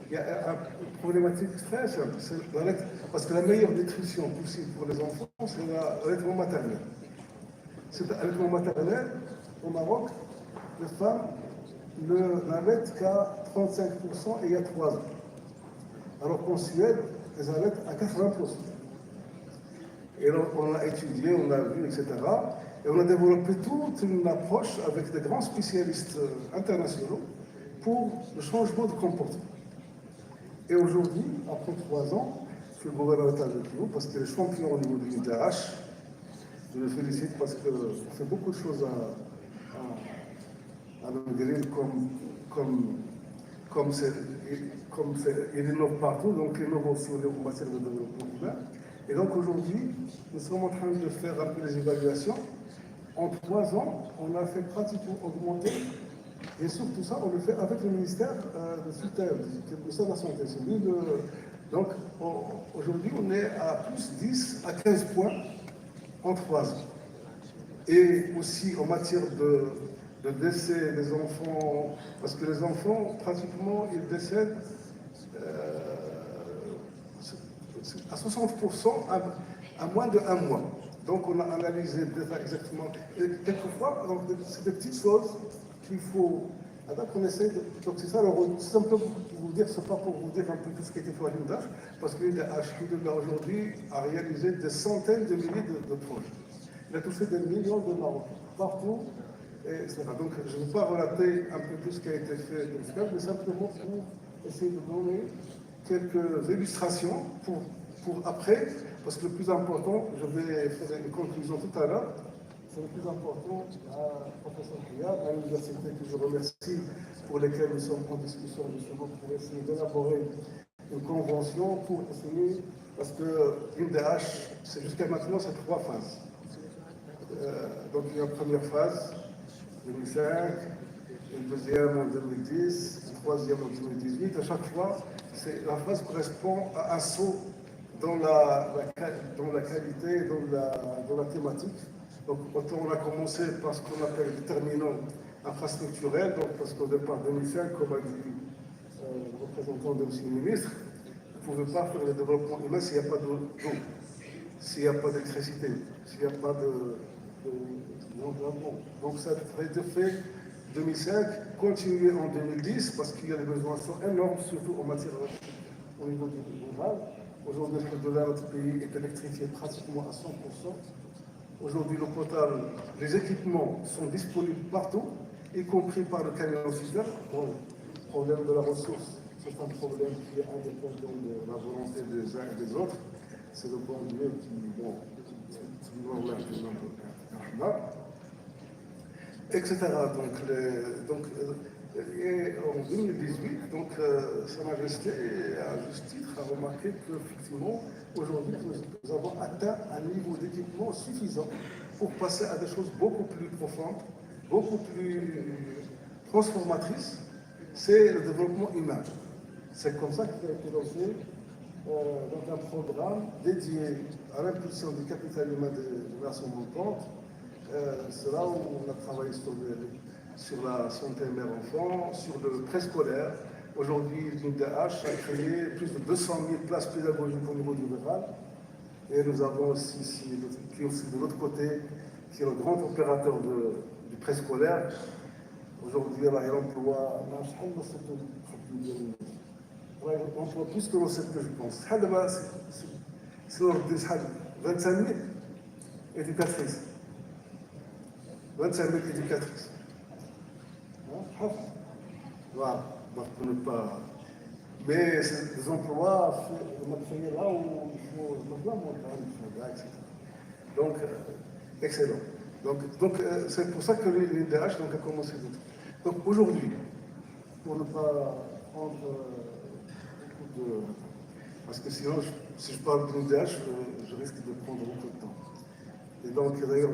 il y a une problématique très simple, parce que la meilleure nutrition possible pour les enfants, c'est l'allaitement maternel. C'est l'allaitement maternel, au Maroc, les femmes n'allaitent qu'à 35% et il y a 3 ans. Alors qu'en Suède, elles allaitent à 80%. Et donc, on a étudié, on a vu, etc. Et on a développé toute une approche avec des grands spécialistes internationaux pour le changement de comportement. Et aujourd'hui, après 3 ans, je suis le gouvernement avec nous parce qu'il est champion au niveau de l'IDH. Je le félicite parce qu'il fait beaucoup de choses à Benguerir il innove partout, donc il innove aussi en matière de développement humain. Et donc aujourd'hui, nous sommes en train de faire un peu les évaluations. En 3 ans, on a fait pratiquement augmenter, et surtout ça, on le fait avec le ministère de soutien, le ministère de la Santé. Donc aujourd'hui, on est à plus 10 à 15 points en 3 ans. Et aussi en matière de décès des enfants, parce que les enfants, pratiquement, ils décèdent à 60% à moins de 1 mois. Donc on a analysé exactement. Et quelquefois, c'est des petites choses qu'il faut. On essaie de. Donc c'est ça, c'est un peu pour vous dire, c'est pas pour vous dire un peu tout ce qui a été fait à l'IDH, parce que l'IDH aujourd'hui a réalisé des centaines de milliers de projets. Il a touché des millions de Marocains partout, etc. Donc je ne vais pas relater un peu tout ce qui a été fait dans ce cas, mais simplement pour essayer de donner quelques illustrations pour après, parce que le plus important, je vais faire une conclusion tout à l'heure, c'est le plus important à professeur Priard, à l'université que je remercie, pour lesquelles nous sommes en discussion justement pour essayer d'élaborer une convention pour essayer, parce que l'IDH, jusqu'à maintenant, c'est 3 phases. Donc il y a une première phase, 2005, une deuxième en 2010, une troisième en 2018. À chaque fois, la phase correspond à un saut dans la qualité, dans la thématique. Donc, on a commencé par ce qu'on appelle le terminal infrastructurel, donc parce qu'au départ 2005, comme a dit le représentant de M. le ministre, vous ne pouvez pas faire le développement humain s'il n'y a pas d'eau, s'il n'y a pas d'électricité, s'il n'y a pas d'environnement. Donc ça a été fait 2005, continuer en 2010, parce qu'il y a des besoins sont énormes, surtout en matière au niveau du rural. Aujourd'hui, le dollar de notre pays est électrifié pratiquement à 100%. Aujourd'hui, l'eau potable, les équipements sont disponibles partout, y compris par le camion citerne. Bon, le problème de la ressource, c'est un problème qui est indépendant de la volonté des uns et des autres. C'est le bon Dieu qui etc. Et en 2018, Sa Majesté, à juste titre, a remarqué qu'effectivement, aujourd'hui, nous avons atteint un niveau d'équipement suffisant pour passer à des choses beaucoup plus profondes, beaucoup plus transformatrices. C'est le développement humain. C'est comme ça qu'il a été lancé un programme dédié à l'impulsion du capital humain des générations montantes. C'est là où on a travaillé sur la santé mère-enfant, sur le préscolaire. Aujourd'hui, l'IDH a créé plus de 200 000 places pédagogiques au niveau du rural. Et nous avons aussi, qui est aussi de l'autre côté, qui est le grand opérateur du préscolaire. Aujourd'hui, il emploie, on emploie plus que le CP, je pense. C'est l'ordre de 25 000 éducatrices. 25 000 éducatrices. Voilà, donc pour ne pas. Mais c'est des emplois, on a créé là où il faut montagne, etc. Donc, excellent. Donc c'est pour ça que l'IDH a commencé. Donc aujourd'hui, pour ne pas prendre beaucoup de. Parce que sinon, si je parle de l'IDH, je risque de prendre beaucoup de temps. Et donc, d'ailleurs,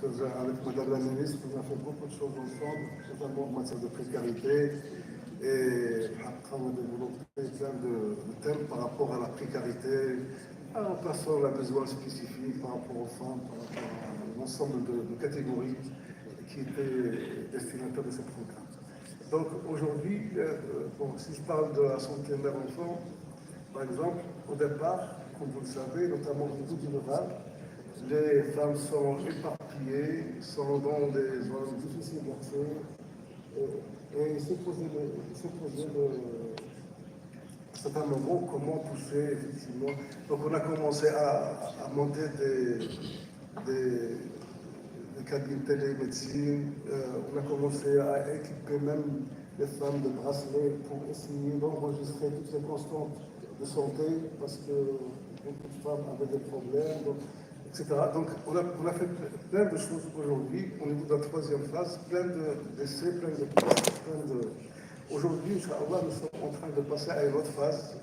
avec Madame la Ministre, on a fait beaucoup de choses ensemble, notamment en matière de précarité, et après on a développé plein de thèmes par rapport à la précarité, en plaçant la besoin spécifique par rapport aux femmes, par rapport à l'ensemble de catégories qui étaient destinataires de ce programme. Donc aujourd'hui, si je parle de la santé mère-enfant, par exemple, au départ, comme vous le savez, notamment au niveau du rural, les femmes sont éparpillées, sont dans des zones difficiles d'accès, et il s'est posé à un certain moment comment toucher, effectivement. Donc on a commencé à monter des cabines télémédecine, on a commencé à équiper même les femmes de bracelets pour essayer d'enregistrer toutes les constantes de santé, parce que beaucoup de femmes avaient des problèmes. Donc, etc. Donc, on a fait plein de choses aujourd'hui, au niveau de la troisième phase, plein d'essais, plein de tests, Aujourd'hui, Inch'Allah, nous sommes en train de passer à une autre phase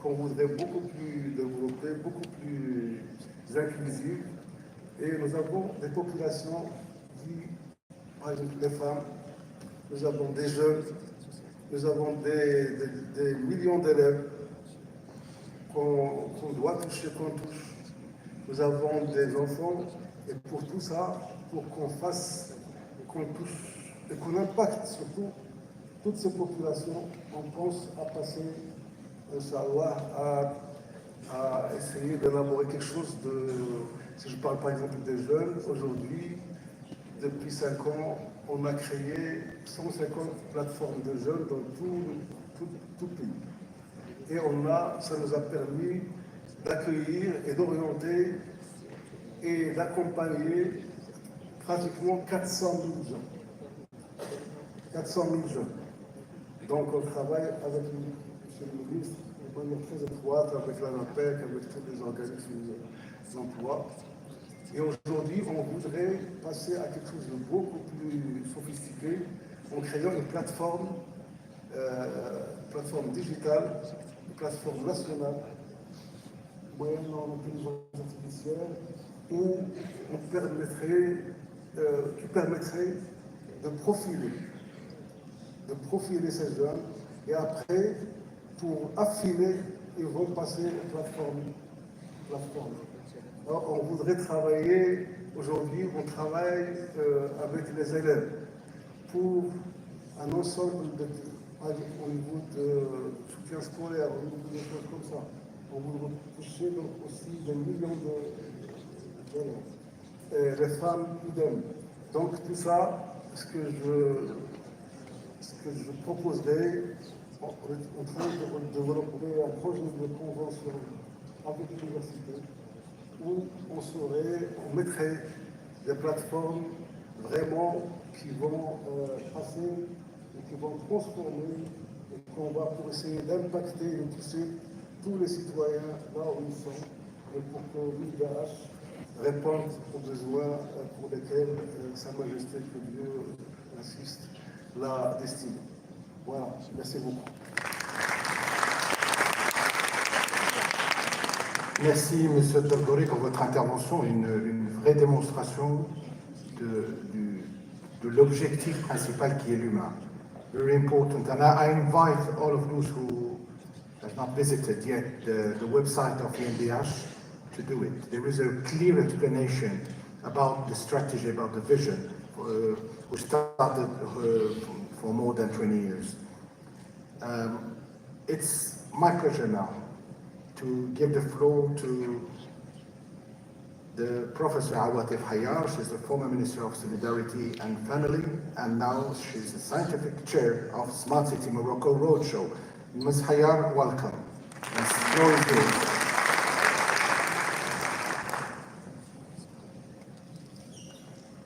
qu'on voudrait beaucoup plus développer, beaucoup plus inclusive. Et nous avons des populations qui, par exemple, les femmes, nous avons des jeunes, nous avons des millions d'élèves qu'on doit toucher, qu'on touche. Nous avons des enfants, et pour tout ça, pour qu'on fasse, qu'on touche, et qu'on impacte surtout toutes ces populations, on pense à passer, Inch'Allah, à essayer d'élaborer quelque chose de. Si je parle par exemple des jeunes, aujourd'hui, depuis 5 ans, on a créé 150 plateformes de jeunes dans tout le pays. Et ça nous a permis d'accueillir et d'orienter et d'accompagner pratiquement 400 000 jeunes. 400 000 jeunes. Donc on travaille avec M. le ministre de manière très étroite, avec la NAPEC, avec tous les organismes d'emploi. Et aujourd'hui, on voudrait passer à quelque chose de beaucoup plus sophistiqué en créant une plateforme digitale, une plateforme nationale, moyennant l'intelligence artificielle, qui permettrait de profiler ces jeunes, et après, pour affiner, ils vont passer aux plateformes. Alors, on voudrait travailler, aujourd'hui, on travaille avec les élèves pour un ensemble au niveau de soutien scolaire, au niveau des choses comme ça. On voudrait toucher donc aussi des millions d'élèves. Les femmes, idem. Donc tout ça, ce que je proposerais, on train de développer un projet de convention avec l'université où on mettrait des plateformes vraiment qui vont passer et qui vont transformer et qu'on va pour essayer d'impacter et de toucher tous les citoyens là où ils sont et pour que l'IDH réponde aux besoins pour lesquels Sa Majesté, que Dieu assiste, l'a destiné. Voilà, merci beaucoup. Merci, M. Tordori, pour votre intervention, une vraie démonstration de l'objectif principal qui est l'humain. Very important. And I invite all of those who have not visited yet the website of ENDH to do it. There is a clear explanation about the strategy, about the vision, which started for more than 20 years. It's my pleasure now to give the floor to the Professor Awatif Hayar. She's the former Minister of Solidarity and Family, and now she's the Scientific Chair of Smart City Morocco Roadshow. Ms. Hayar, welcome. The floor is yours.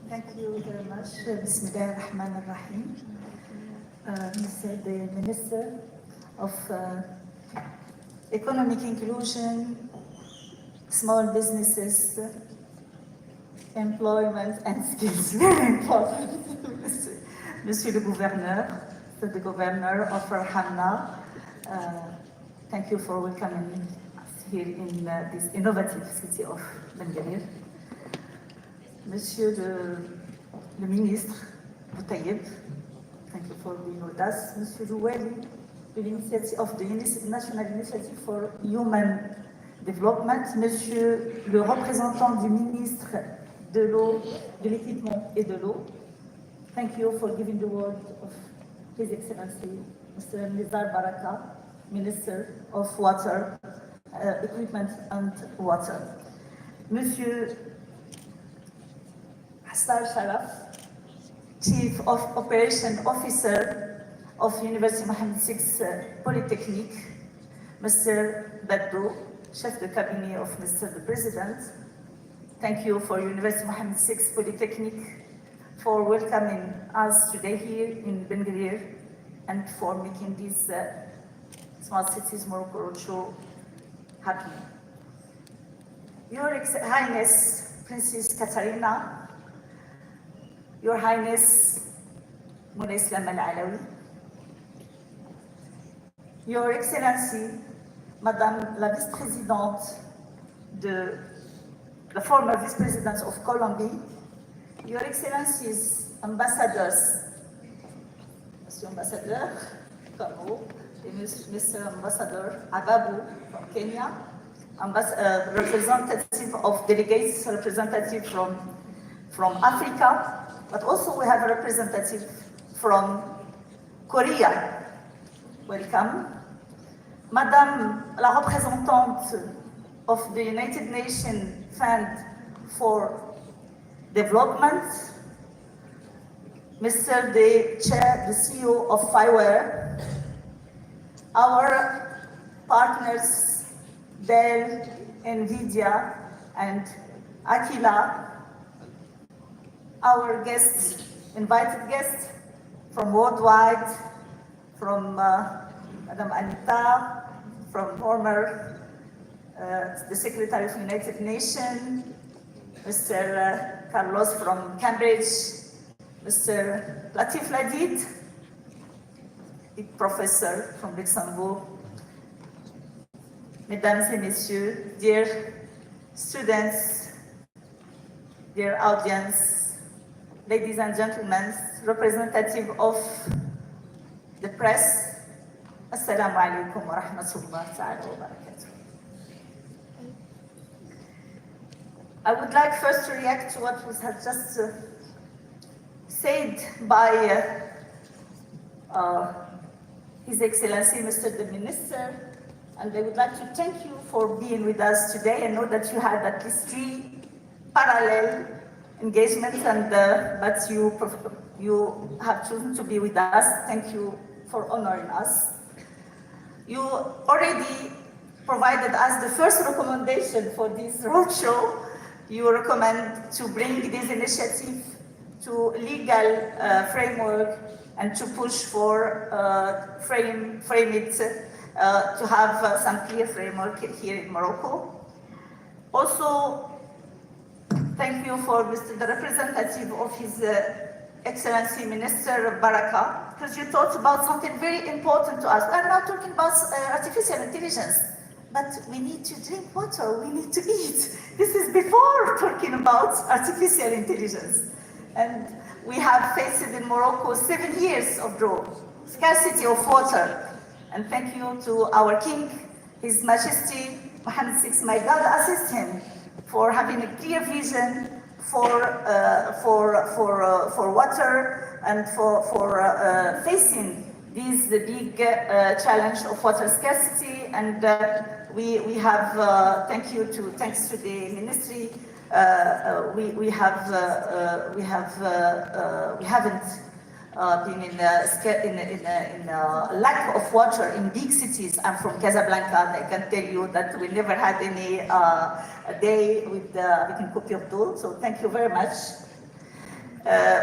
Thank you very much. Bismillah ar-Rahman ar-Rahim. Mr. the Minister of Economic Inclusion, Small Businesses, Employment and Skills. Very important. Monsieur le Gouverneur, the Governor of Rahamna, thank you for welcoming us here in this innovative city of Benguerir. Monsieur le Ministre Boutayeb, thank you for being with us. Monsieur Loueli, of the National Initiative for Human Development. Monsieur le représentant du ministre de l'eau, de l'équipement et de l'eau, thank you for giving the word of His Excellency, Mr. Nizar Baraka, Minister of Water, Equipment and Water. Monsieur Hassan Sharaf, Chief of Operation Officer of University Mohammed VI Polytechnic, Mr. Badou, Chef de Cabinet of Mr. the President. Thank you for University Mohammed VI Polytechnic for welcoming us today here in Benguerir and for making this Smart Cities Morocco Roadshow happen. Your Highness Princess Katarina, Your Highness Moulay Islam Al-Alawi, Your Excellency, Madame la Vice-Présidente the former Vice-President of Colombie, Your Excellencies, Ambassadors, Monsieur Ambassadeur Kamo, Mr. Ambassador Ababu from Kenya, representative of delegates, representative from Africa, but also we have a representative from Korea. Welcome. Madame la représentante of the United Nations Fund for Development, Mr. the Chair, the CEO of FIWARE, our partners, Dell, NVIDIA, and Aquila, our guests, invited guests from worldwide, from Madame Anita, from former the Secretary of the United Nations, Mr. Carlos from Cambridge, Mr. Latif Ladid, a professor from Luxembourg, Mesdames et Messieurs, dear students, dear audience, ladies and gentlemen, representative of the press, Assalamu alaikum wa rahmatullahi ta'ala wa barakatuh. I would like first to react to what was just said by His Excellency, Mr. the Minister, and I would like to thank you for being with us today. I know that you had at least 3 parallel engagements, and but you have chosen to be with us. Thank you for honoring us. You already provided us the first recommendation for this roadshow. You recommend to bring this initiative to legal framework and to push for frame it to have some clear framework here in Morocco. Also, thank you for the representative of His Excellency Minister Baraka, because you talked about something very important to us. We're not talking about artificial intelligence, but we need to drink water, we need to eat. This is before talking about artificial intelligence. And we have faced in Morocco 7 years of drought, scarcity of water. And thank you to our King, His Majesty Mohammed VI, may God assist him for having a clear vision for water and for facing this big challenge of water scarcity, and we have thanks to the ministry, we haven't been in a lack of water in big cities. I'm from Casablanca, and I can tell you that we never had any day with a coupure d'eau. So thank you very much.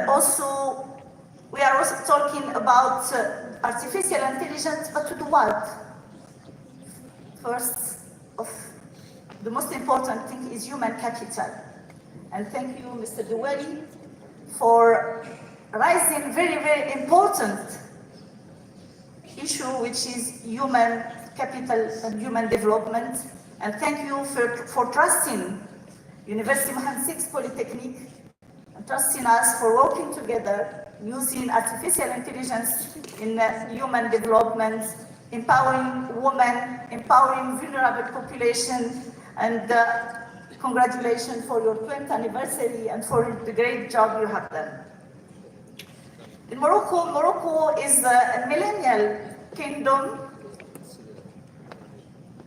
Also, we are also talking about artificial intelligence, but to do what? First, the most important thing is human capital. And thank you, Mr. Douali, for raising very, very important issue, which is human capital and human development. And thank you for trusting University Mohammed VI Polytechnic and trusting us for working together using artificial intelligence in human development, empowering women, empowering vulnerable population, and congratulations for your 20th anniversary and for the great job you have done. In Morocco is a millennial kingdom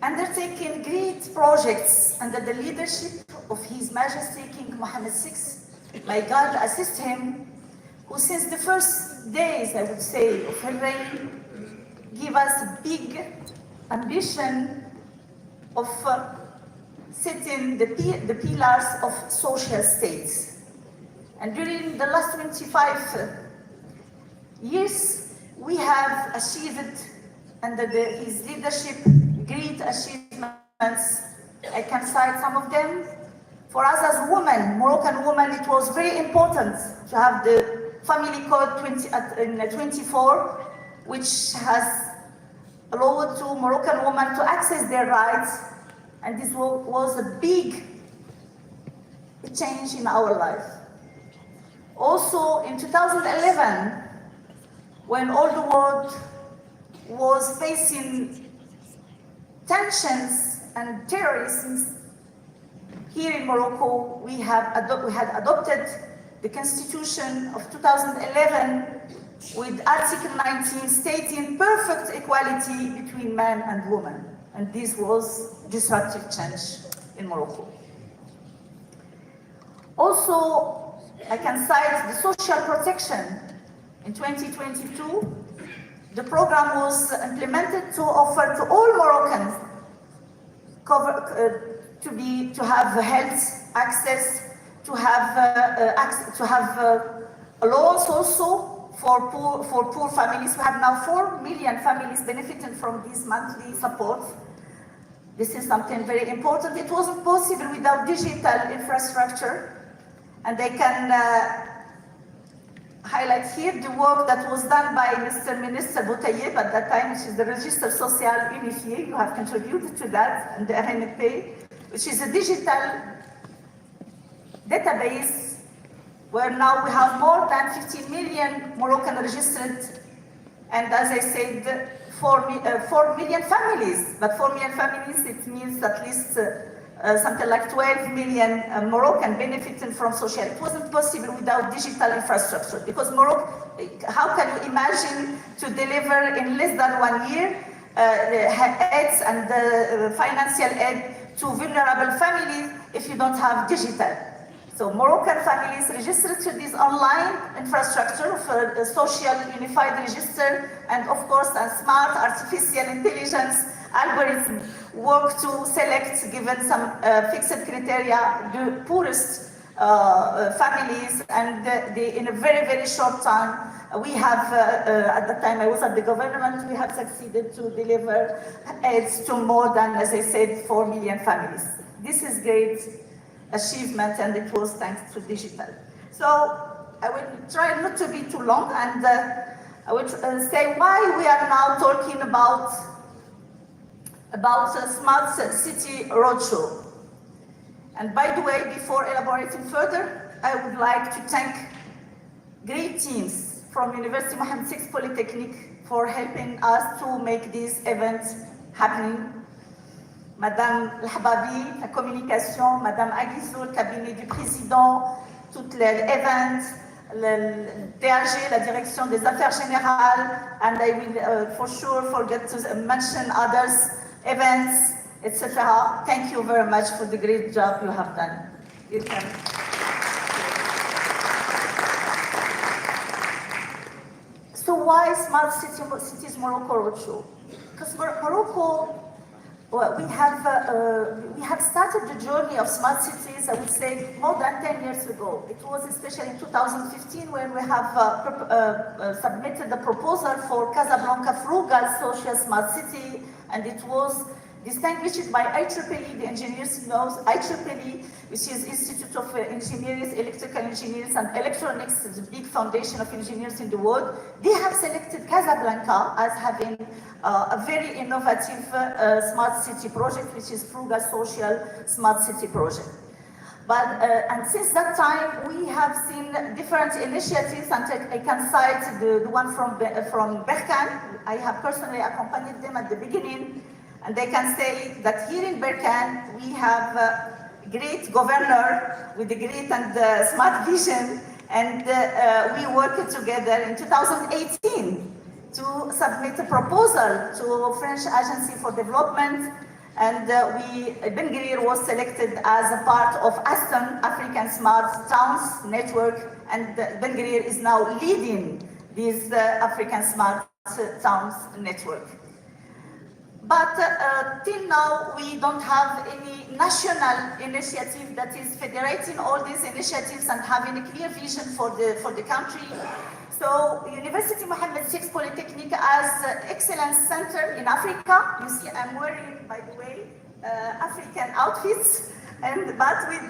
undertaking great projects under the leadership of His Majesty King Mohammed VI. May God assist him, who since the first days, I would say, of her reign, give us a big ambition of setting the pillars of social states. And during the last 25 years, we have achieved, under his leadership, great achievements. I can cite some of them. For us as women, Moroccan women, it was very important to have the family code 24, which has allowed to Moroccan women to access their rights, and this was a big change in our life. Also, in 2011, when all the world was facing tensions and terrorism, here in Morocco, we had adopted the Constitution of 2011 with Article 19 stating perfect equality between man and woman. And this was disruptive change in Morocco. Also, I can cite the social protection. In 2022, the program was implemented to offer to all Moroccans to have health access, to have loans also for poor families. We have now 4 million families benefiting from this monthly support. This is something very important. It wasn't possible without digital infrastructure, and I can highlight here the work that was done by Mr. Minister Boutayeb at that time, which is the Register Social Unifié. You have contributed to that, and the RNP, which is a digital database where now we have more than 15 million Moroccan registered, and as I said, 4 million families. But 4 million families, it means at least something like 12 million Moroccan benefiting from social. It wasn't possible without digital infrastructure, because Morocco, how can you imagine to deliver in less than 1 year aids and financial aid to vulnerable families if you don't have digital? So Moroccan families registered to this online infrastructure of a social unified register, and of course a smart artificial intelligence algorithm work to select, given some fixed criteria, the poorest families, and in a very, very short time, we have, at the time I was at the government, we have succeeded to deliver aids to more than, as I said, 4 million families. This is great achievement, and it was thanks to digital. So I will try not to be too long, and I will say why we are now talking about a smart city roadshow. And by the way, before elaborating further, I would like to thank great teams from University Mohammed VI Polytechnic for helping us to make this event happening. Madame Al-Hababi, la communication, Madame Aguizou, le cabinet du président, tout l'event, le DAG, la direction des affaires générales, and I will for sure forget to mention others, events, etc. Thank you very much for the great job you have done. You can. So why Smart Cities Morocco Roadshow? Because Morocco, well, we have started the journey of smart cities, I would say, more than 10 years ago. It was especially in 2015 when we have submitted the proposal for Casablanca Frugal Social Smart City, and it was distinguished by IEEE, the engineers knows IEEE, which is Institute of Engineers, Electrical Engineers and Electronics, the big foundation of engineers in the world. They have selected Casablanca as having a very innovative smart city project, which is Frugal Social Smart City project. But, and since that time, we have seen different initiatives, and I can cite the one from Berkane. I have personally accompanied them at the beginning. And they can say that here in Berkane, we have a great governor with a great and smart vision, and we worked together in 2018 to submit a proposal to French Agency for Development, and Benguerir was selected as a part of Aston African Smart Towns Network, and Benguerir is now leading this African Smart Towns Network. But till now, we don't have any national initiative that is federating all these initiatives and having a clear vision for the country. So, University Mohammed VI Polytechnic as excellence center in Africa. You see, I'm wearing, by the way, African outfits, but with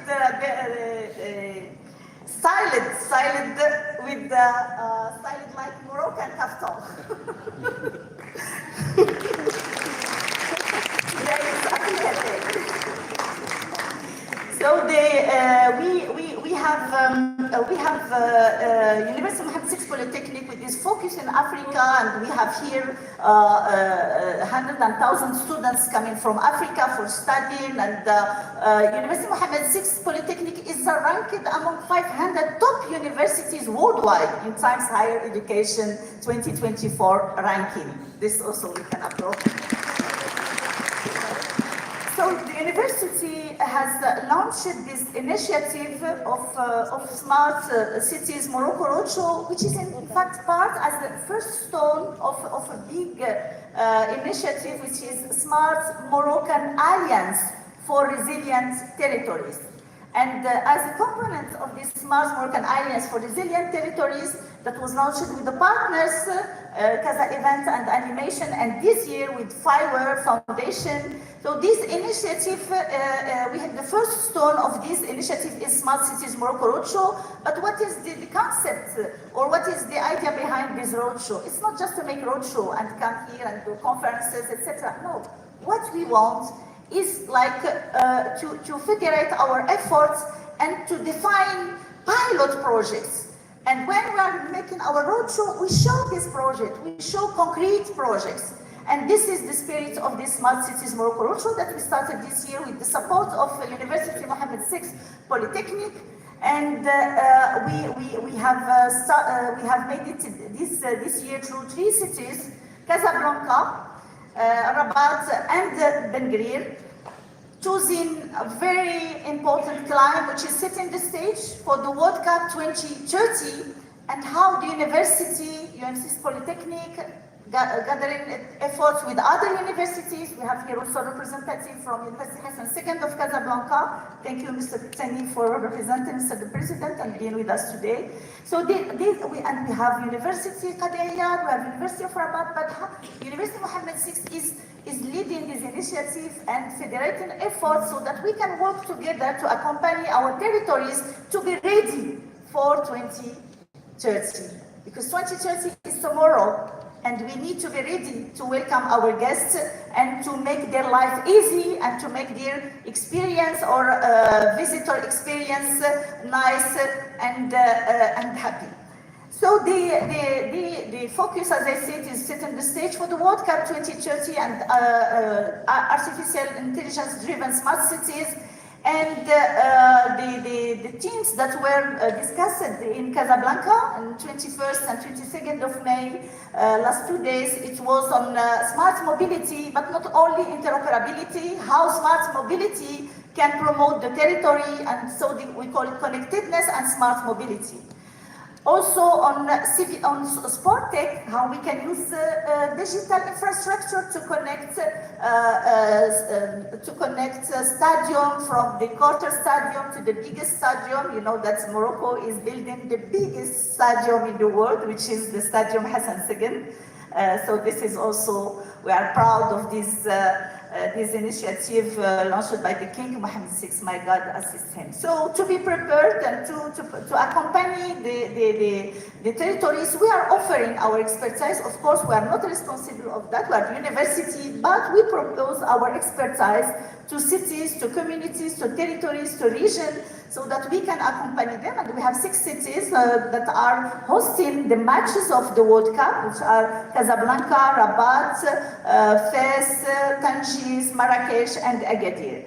styled like Moroccan kaftan. So we have University of Mohammed VI Polytechnic with this focus in Africa, and we have here 100,000 students coming from Africa for studying, and University of Mohammed VI Polytechnic is ranked among 500 top universities worldwide in Times Higher Education 2024 ranking. This also we can applaud. So the university has launched this initiative of Smart Cities Morocco Roadshow, which is in fact part as the first stone of a big initiative, which is Smart Moroccan Alliance for Resilient Territories. And as a component of this Smart Moroccan Alliance for Resilient Territories that was launched with the partners, Casa Event and Animation, and this year with Fiverr Foundation. So this initiative, we had the first stone of this initiative is Smart Cities Morocco Roadshow. But what is the concept, or what is the idea behind this roadshow? It's not just to make roadshow and come here and do conferences, etc. No, what we want is like to federate our efforts and to define pilot projects. And when we are making our roadshow, we show this project, we show concrete projects. And this is the spirit of this Smart Cities Morocco Roadshow that we started this year with the support of University Mohammed VI Polytechnic. And we have made it this year through 3 cities, Casablanca, Rabat and Benguerir, choosing a very important client, which is setting the stage for the World Cup 2030, and how the university, UM6 Polytechnic, gathering efforts with other universities. We have here also a representative from University Hassan II of Casablanca. Thank you, Mr. Tani, for representing Mr. the President and being with us today. So we have University Qadiyat, we have University of Rabat, but University Mohammed VI is leading this initiative and federating efforts so that we can work together to accompany our territories to be ready for 2030. Because 2030 is tomorrow, and we need to be ready to welcome our guests and to make their life easy and to make their experience or visitor experience nice and happy. So the focus, as I said, is setting the stage for the World Cup 2030 and artificial intelligence-driven smart cities. And the themes that were discussed in Casablanca on 21st and 22nd of May, last 2 days, it was on smart mobility, but not only interoperability, how smart mobility can promote the territory, and so we call it connectedness and smart mobility. Also on sport tech, how we can use digital infrastructure to connect stadium from the Clôture stadium to the biggest stadium. You know that Morocco is building the biggest stadium in the world, which is the Stadium Hassan II. So this is also, we are proud of this initiative launched by the King Mohammed VI, may God assist him. So to be prepared and to accompany the territories, we are offering our expertise. Of course, we are not responsible of that. We are university, but we propose our expertise to cities, to communities, to territories, to regions, so that we can accompany them. And we have 6 cities that are hosting the matches of the World Cup, which are Casablanca, Rabat, Fez, Tangier, Marrakesh, and Agadir.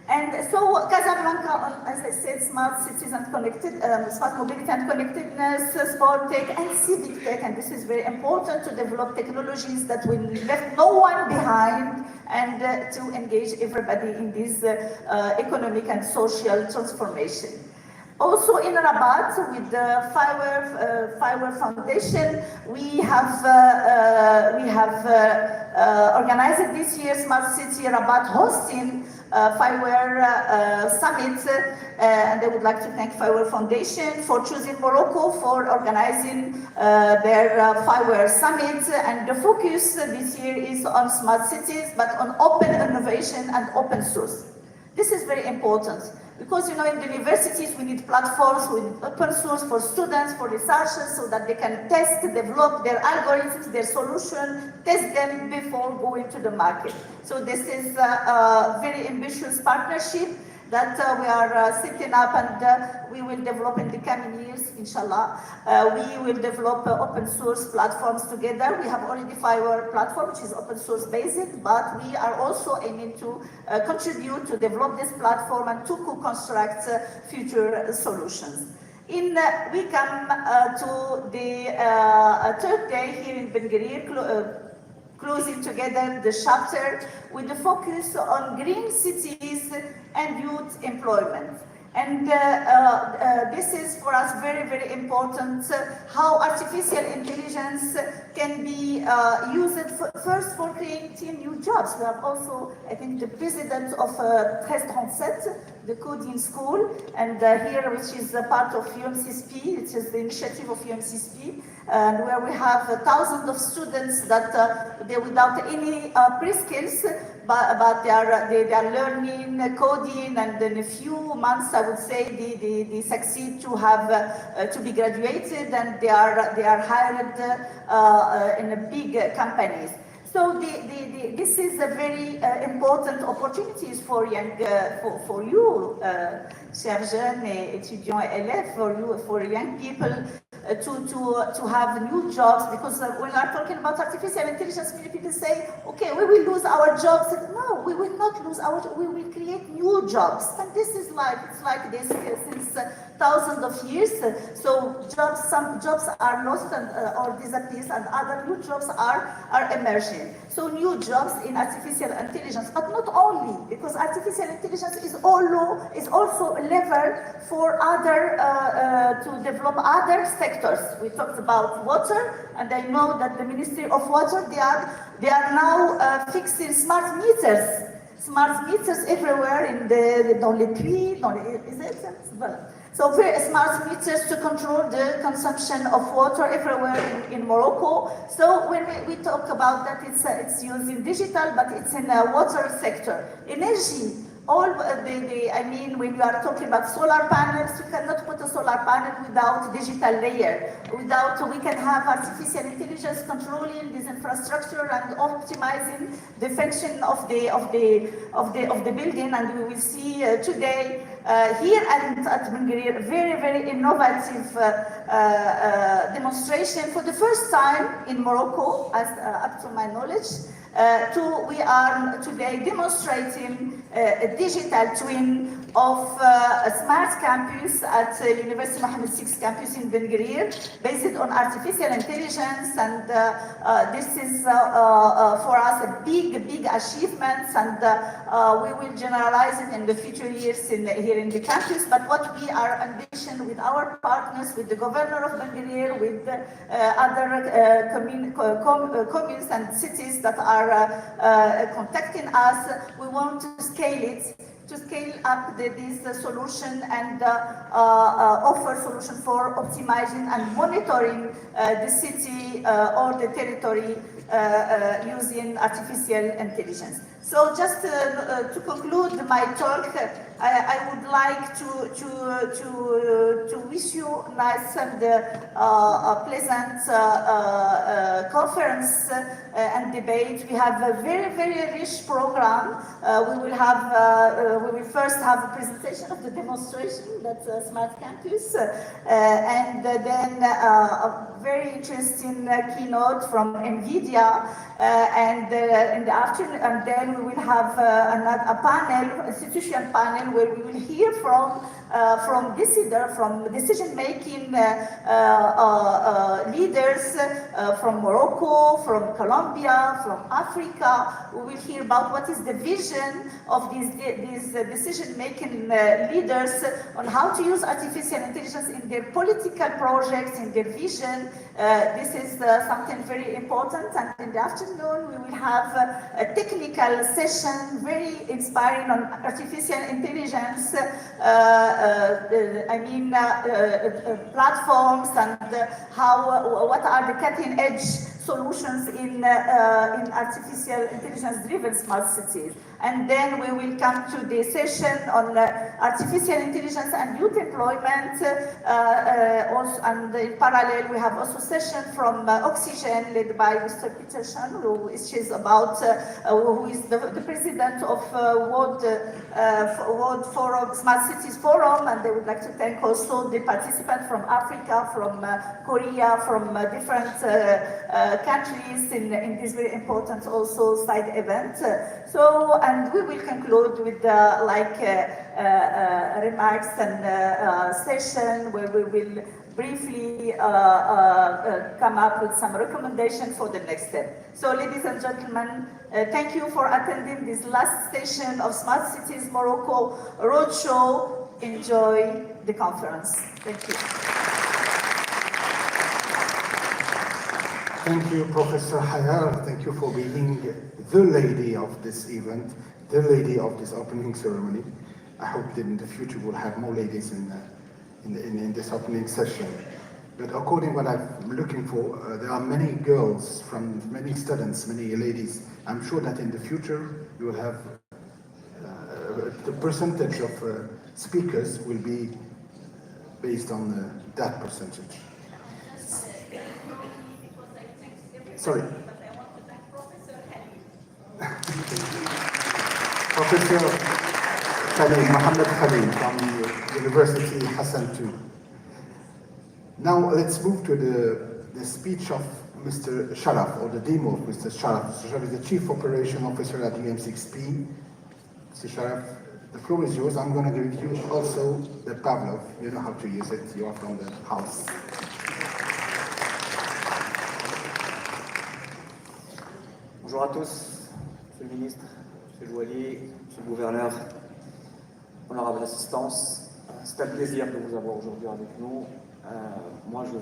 And so Casablanca, as I said, smart cities and smart mobility and connectedness, sport tech and civic tech, and this is very important to develop technologies that will leave no one behind, and to engage everybody in this economic and social transformation. Also in Rabat, with the Fiverr Foundation, we have organized this year Smart City Rabat hosting Fiverr Summit, and I would like to thank Fiverr Foundation for choosing Morocco for organizing their Fiverr Summit, and the focus this year is on smart cities, but on open innovation and open source. This is very important. Because, you know, in the universities, we need platforms with open source for students, for researchers, so that they can test, develop their algorithms, their solution, test them before going to the market. So this is a very ambitious partnership that we are setting up, and we will develop in the coming years, inshallah. We will develop open source platforms together. We have already Fiverr platform, which is open source based, but we are also aiming to contribute to develop this platform and to co-construct future solutions. We come to the third day here in Benguerir, closing together the chapter with the focus on green cities and youth employment. And this is for us very, very important, how artificial intelligence can be used first for creating new jobs. We have also, I think, the president of 1337, the coding school, and here, which is a part of UM6P, which is the initiative of UM6P, and where we have thousands of students that they're without any pre-skills, but they are learning coding, and in a few months, I would say, they succeed to have to be graduated, and they are hired in a big companies. So this is a very important opportunities for you, chers jeunes et étudiants et élèves, for young people to have new jobs, because when we are talking about artificial intelligence, many people say, okay, we will lose our jobs. No, we will not lose our jobs. We will create new jobs, and this is it's like this since thousands of years. So some jobs are lost or disappear, and other new jobs are emerging. So new jobs in artificial intelligence, but not only, because artificial intelligence is also a lever for to develop other sectors. We talked about water, and I know that the Ministry of Water, they are now fixing smart meters. Smart meters everywhere dans les puits, is it? Voilà. So very smart meters to control the consumption of water everywhere in Morocco. So when we talk about that, it's used in digital, but it's in the water sector. Energy. I mean, when you are talking about solar panels, you cannot put a solar panel without digital layer. We can have artificial intelligence controlling this infrastructure and optimizing the function of the building. And we will see today here at Benguerir very, very innovative demonstration for the first time in Morocco, up to my knowledge. We are today demonstrating a digital twin of a smart campus at University Mohammed VI campus in Benguerir, based on artificial intelligence, and this is for us a big achievement, and we will generalize it in the future years here in the campus. But what we are ambition with our partners, with the governor of Benguerir, with other communes and cities that are contacting us, we want to scale up this solution and offer solution for optimizing and monitoring the city or the territory using artificial intelligence. So just to conclude my talk, I would like to wish you nice and pleasant conference and debate. We have a very rich program. We will first have a presentation of the demonstration, that's Smart Campus, and then a very interesting keynote from NVIDIA, and in the afternoon, and then we will have a panel, institutional panel, where we will hear from decision-making leaders from Morocco, from Colombia, from Africa. We will hear about what is the vision of these decision-making leaders on how to use artificial intelligence in their political projects, in their vision. This is something very important. And in the afternoon, we will have a technical session, very inspiring, on artificial intelligence. Platforms, and what are the cutting-edge solutions in artificial intelligence-driven smart cities. And then we will come to the session on artificial intelligence and youth employment. Also, and in parallel, we have also session from Oxygen, led by Mr. Peterson, who is the president of World Forum, Smart Cities Forum, and they would like to thank also the participants from Africa, from Korea, from different countries in this very important also side event. And we will conclude with remarks and session where we will briefly come up with some recommendations for the next step. So, ladies and gentlemen, thank you for attending this last session of Smart Cities Morocco Roadshow. Enjoy the conference. Thank you. Thank you, Professor Hayar. Thank you for being the lady of this event, the lady of this opening ceremony. I hope that in the future we'll have more ladies in this opening session. But according to what I'm looking for, there are many girls from many students, many ladies. I'm sure that in the future you will have the percentage of speakers will be based on that percentage. Sorry. Professor Khalil, Mohammed Khalil from University Hassan II. Now let's move to the speech of Mr. Sharaf, or the demo of Mr. Sharaf. Mr. Sharaf is the Chief Operation Officer at UM6P. Mr. Sharaf, the floor is yours. I'm going to give you also the Pavlov. You know how to use it. You are from the house. Bonjour à tous, Monsieur le Ministre, Monsieur le Joaillier, Monsieur le Gouverneur, honorable assistance. C'est un plaisir de vous avoir aujourd'hui avec nous. Moi, je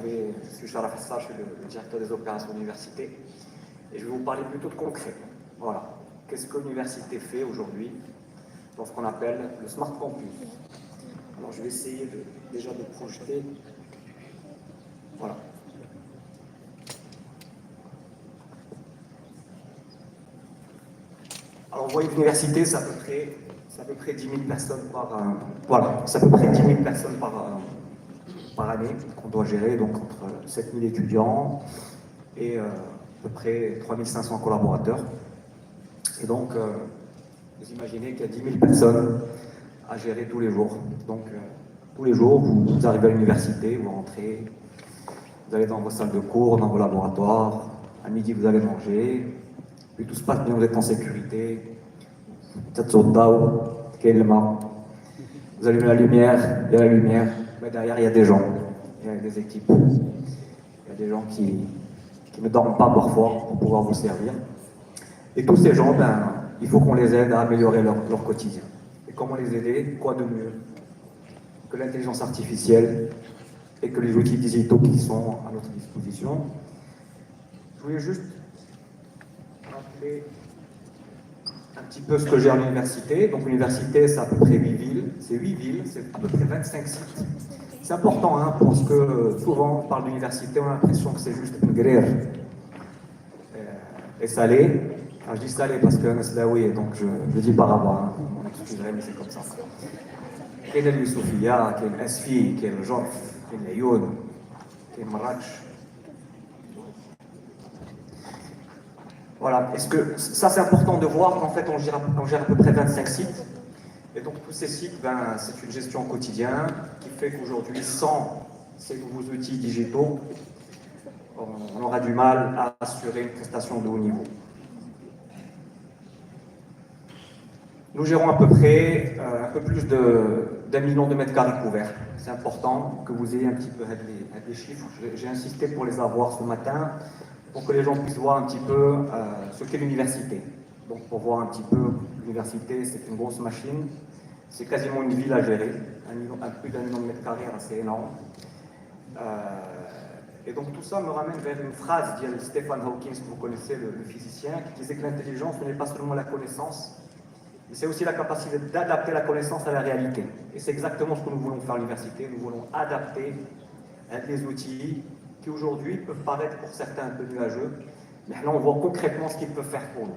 suis Sharaf Assa, je suis le directeur des opérations de l'université, et je vais vous parler plutôt de concret. Voilà. Qu'est-ce que l'université fait aujourd'hui dans ce qu'on appelle le Smart Campus? Alors, je vais essayer déjà de projeter. Voilà. Alors, vous voyez que l'université, c'est à peu près 10 000 personnes par année qu'on doit gérer, donc entre 7 000 étudiants et à peu près 3 500 collaborateurs. Et donc, vous imaginez qu'il y a 10 000 personnes à gérer tous les jours. Donc, tous les jours, vous arrivez à l'université, vous rentrez, vous allez dans vos salles de cours, dans vos laboratoires. À midi, vous allez manger. Puis tout se passe bien, vous êtes en sécurité. Vous allumez la lumière, il y a la lumière, mais derrière il y a des gens, il y a des équipes, il y a des gens qui ne dorment pas parfois pour pouvoir vous servir. Et tous ces gens, ben, il faut qu'on les aide à améliorer leur quotidien. Et comment les aider? Quoi de mieux que l'intelligence artificielle et que les outils digitaux qui sont à notre disposition. Je voulais juste rappeler un petit peu ce que j'ai en université. Donc l'université, c'est à peu près 8 villes. C'est 8 villes, c'est à peu près 25 sites. C'est important, hein, parce que souvent on parle d'université, on a l'impression que c'est juste Benguerir et Salé. Alors, je dis Salé parce que c'est oui, donc je dis par rapport, hein. On m'excuserait, mais c'est comme ça. كاين اليوسفيه كاين الاسفي كاين الجرف كاين العيون كاين مراكش. Voilà, est-ce que ça c'est important de voir qu'en fait on gère à peu près 25 sites et donc tous ces sites, ben, c'est une gestion au quotidien qui fait qu'aujourd'hui sans ces nouveaux outils digitaux on aura du mal à assurer une prestation de haut niveau. Nous gérons à peu près un peu plus d'1 million de mètres carrés couverts. C'est important que vous ayez un petit peu des chiffres. J'ai insisté pour les avoir ce matin, pour que les gens puissent voir un petit peu ce qu'est l'université. Donc pour voir un petit peu, l'université c'est une grosse machine, c'est quasiment une ville à gérer, plus d'1 million de mètres carrés, c'est énorme. Et donc tout ça me ramène vers une phrase de Stephen Hawking, que vous connaissez, le physicien, qui disait que l'intelligence ce n'est pas seulement la connaissance, mais c'est aussi la capacité d'adapter la connaissance à la réalité. Et c'est exactement ce que nous voulons faire à l'université. Nous voulons adapter des outils qui aujourd'hui peuvent paraître pour certains un peu nuageux, mais là on voit concrètement ce qu'ils peuvent faire pour nous.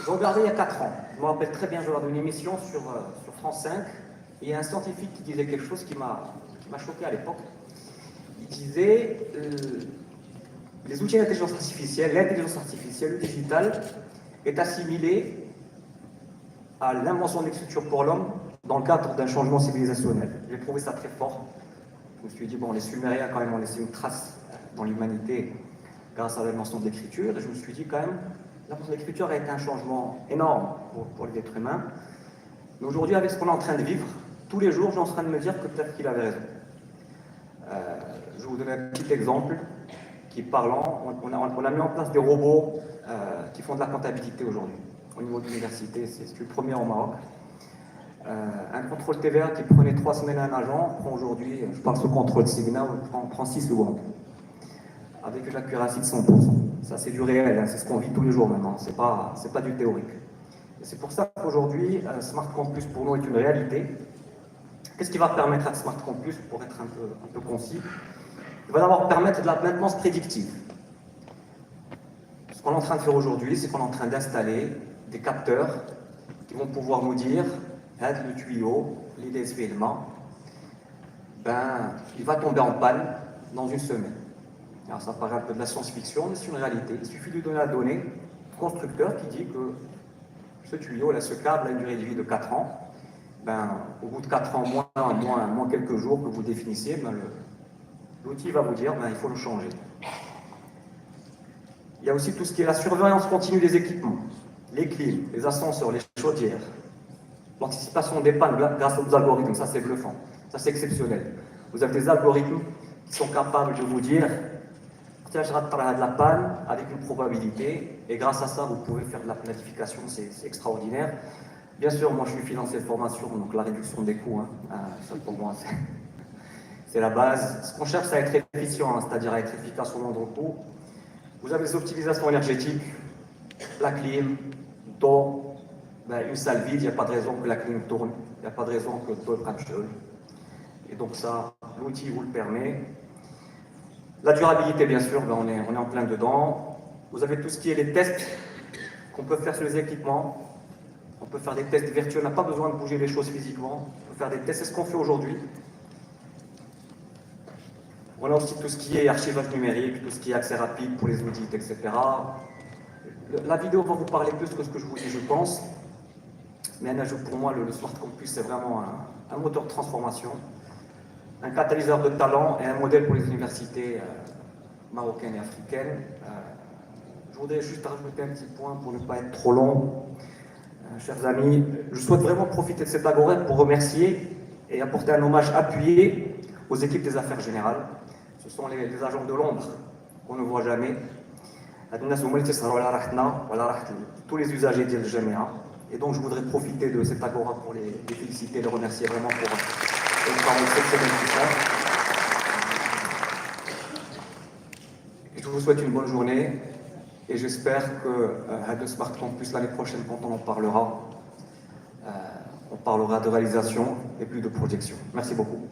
Je regardais il y a 4 ans, je me rappelle très bien, je regardais une émission sur France 5, et il y a un scientifique qui disait quelque chose qui m'a choqué à l'époque. Il disait les outils d'intelligence artificielle, l'intelligence artificielle, le digital, est assimilé à l'invention de l'écriture pour l'homme dans le cadre d'un changement civilisationnel. J'ai trouvé ça très fort. Je me suis dit, bon, les Sumériens quand même ont laissé une trace dans l'humanité grâce à l'invention de l'écriture, et je me suis dit quand même, l'invention de l'écriture a été un changement énorme pour les êtres humains. Mais aujourd'hui, avec ce qu'on est en train de vivre, tous les jours, j'en suis en train de me dire que peut-être qu'il avait raison. Je vais vous donner un petit exemple qui est parlant. On a mis en place des robots qui font de la comptabilité aujourd'hui. Au niveau de l'université, c'est le premier au Maroc. Un contrôle TVA qui prenait 3 semaines à un agent prend aujourd'hui, je parle sous contrôle Signa, prend 6 secondes. Avec une accuracy de 100%. Ça, c'est du réel, hein, c'est ce qu'on vit tous les jours maintenant, c'est pas du théorique. Et c'est pour ça qu'aujourd'hui, Smart Campus pour nous est une réalité. Qu'est-ce qui va permettre à Smart Campus, pour être un peu concis? Il va d'abord permettre de la maintenance prédictive. Ce qu'on est en train de faire aujourd'hui, c'est qu'on est en train d'installer des capteurs qui vont pouvoir nous dire, le tuyau, l'idée ben, il va tomber en panne dans 1 semaine. Alors ça paraît un peu de la science-fiction, mais c'est une réalité. Il suffit de lui donner la donnée au constructeur qui dit que ce tuyau, là, ce câble a une durée de vie de 4 ans. Ben, au bout de 4 ans, moins quelques jours que vous définissiez, ben, l'outil va vous dire, ben, il faut le changer. Il y a aussi tout ce qui est la surveillance continue des équipements, les clim, les ascenseurs, les chaudières, l'anticipation des pannes grâce aux algorithmes, ça c'est bluffant, ça c'est exceptionnel. Vous avez des algorithmes qui sont capables de vous dire, tiens, je raterai de la panne avec une probabilité, et grâce à ça, vous pouvez faire de la planification, c'est extraordinaire. Bien sûr, moi je suis financé de formation, donc la réduction des coûts, hein, ça pour moi c'est la base. Ce qu'on cherche, c'est à être efficient, hein, c'est-à-dire à être efficace au moindre coût. Vous avez les optimisations énergétiques, la clim, le taux, ben, une salle vide, il n'y a pas de raison que la clim tourne, il n'y a pas de raison que le taux prenne chaud. Et donc ça, l'outil vous le permet. La durabilité, bien sûr, ben on est en plein dedans. Vous avez tout ce qui est les tests qu'on peut faire sur les équipements. On peut faire des tests virtuels, on n'a pas besoin de bouger les choses physiquement. On peut faire des tests, c'est ce qu'on fait aujourd'hui. On a aussi tout ce qui est archivage numérique, tout ce qui est accès rapide pour les audits, etc. La vidéo va vous parler plus que ce que je vous dis, je pense. Mais un ajout pour moi, le Smart Campus, c'est vraiment un moteur de transformation, un catalyseur de talent et un modèle pour les universités marocaine et africaine. Je voudrais juste rajouter un petit point pour ne pas être trop long. Chers amis, je souhaite vraiment profiter de cette agora pour remercier et apporter un hommage appuyé aux équipes des affaires générales. Ce sont les agents de l'ombre qu'on ne voit jamais. Tous les usagers de Jamia. Et donc je voudrais profiter de cette agora pour les féliciter, les remercier vraiment pour le travail exceptionnel qu'ils font. Je vous souhaite une bonne journée et j'espère que de Smart Campus l'année prochaine, quand on en parlera, on parlera de réalisation et plus de projection. Merci beaucoup.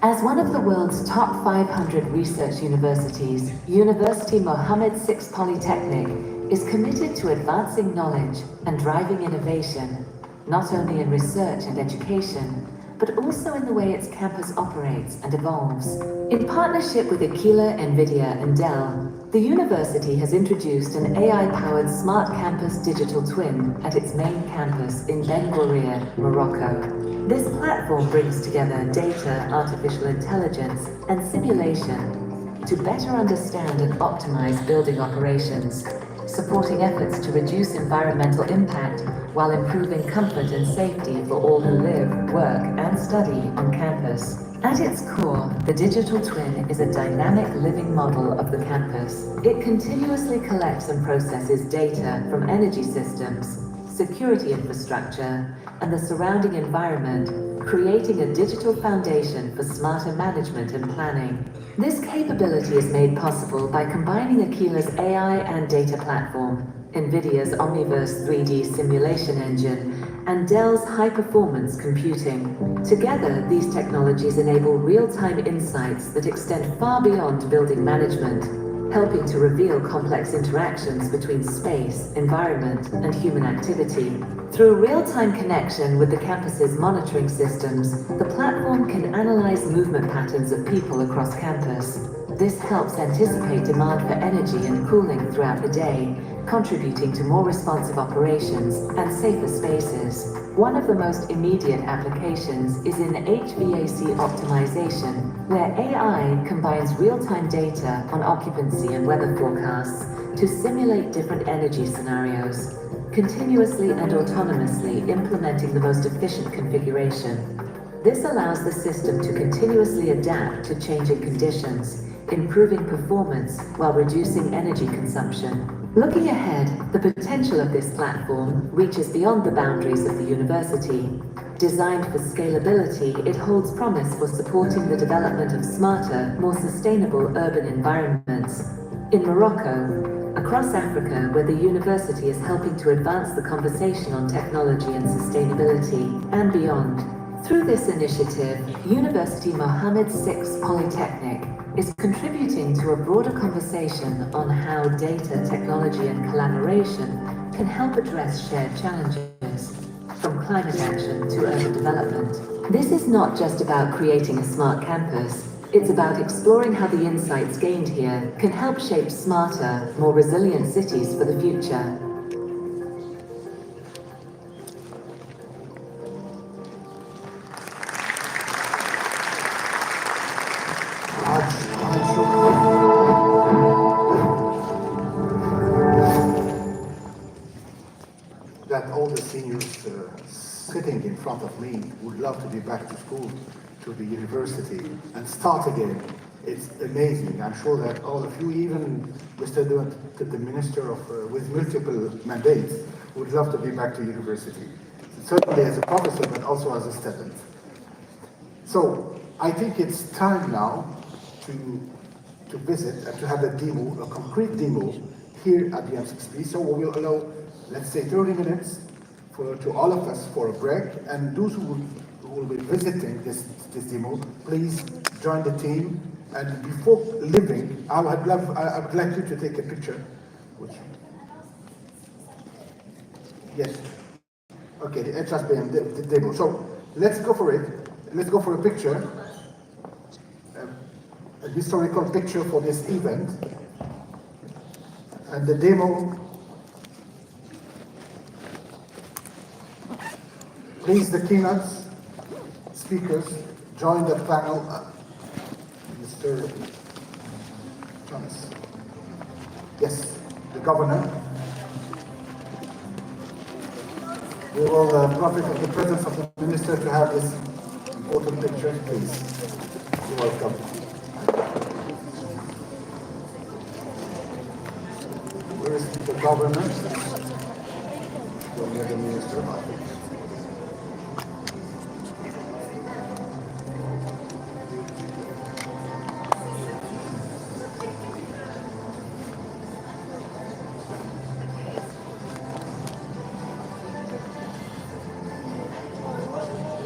As one of the world's top 500 research universities, University Mohammed VI Polytechnic is committed to advancing knowledge and driving innovation, not only in research and education, but also in the way its campus operates and evolves. In partnership with Aquila, NVIDIA, and Dell, the university has introduced an AI-powered smart campus digital twin at its main campus in Benguerir, Morocco. This platform brings together data, artificial intelligence, and simulation to better understand and optimize building operations, supporting efforts to reduce environmental impact while improving comfort and safety for all who live, work, and study on campus. At its core, the digital twin is a dynamic living model of the campus. It continuously collects and processes data from energy systems, security infrastructure, and the surrounding environment, creating a digital foundation for smarter management and planning. This capability is made possible by combining Aquila's AI and data platform, NVIDIA's Omniverse 3D simulation engine, and Dell's high-performance computing. Together, these technologies enable real-time insights that extend far beyond building management, helping to reveal complex interactions between space, environment, and human activity. Through real-time connection with the campus's monitoring systems, the platform can analyze movement patterns of people across campus. This helps anticipate demand for energy and cooling throughout the day, contributing to more responsive operations and safer spaces. One of the most immediate applications is in HVAC optimization, where AI combines real-time data on occupancy and weather forecasts to simulate different energy scenarios, continuously and autonomously implementing the most efficient configuration. This allows the system to continuously adapt to changing conditions, improving performance while reducing energy consumption. Looking ahead, the potential of this platform reaches beyond the boundaries of the university. Designed for scalability, it holds promise for supporting the development of smarter, more sustainable urban environments. In Morocco, across Africa, where the university is helping to advance the conversation on technology and sustainability, and beyond. Through this initiative, University Mohammed VI Polytechnic is contributing to a broader conversation on how data, technology, and collaboration can help address shared challenges, from climate action to urban development. This is not just about creating a smart campus, it's about exploring how the insights gained here can help shape smarter, more resilient cities for the future. That all the seniors sitting in front of me would love to be back to school, to the university, and start again. It's amazing. I'm sure that all of you, even Mr. the Minister with multiple mandates, would love to be back to university. Certainly as a professor, but also as a student. So I think it's time now to visit and to have a demo, a concrete demo here at the UM6P. So we will allow, let's say, 30 minutes to all of us for a break, and those who will be visiting this demo, please join the team. And before leaving, I would like you to take a picture. Yes. Okay, the HSBM, the demo. So let's go for it. Let's go for a picture, a historical picture for this event. And the demo. Please, the keynote speakers, join the panel, Mr. Thomas. Yes, the governor. We will profit of the presence of the minister to have this important picture, please. You're welcome. Where is the governor? The minister.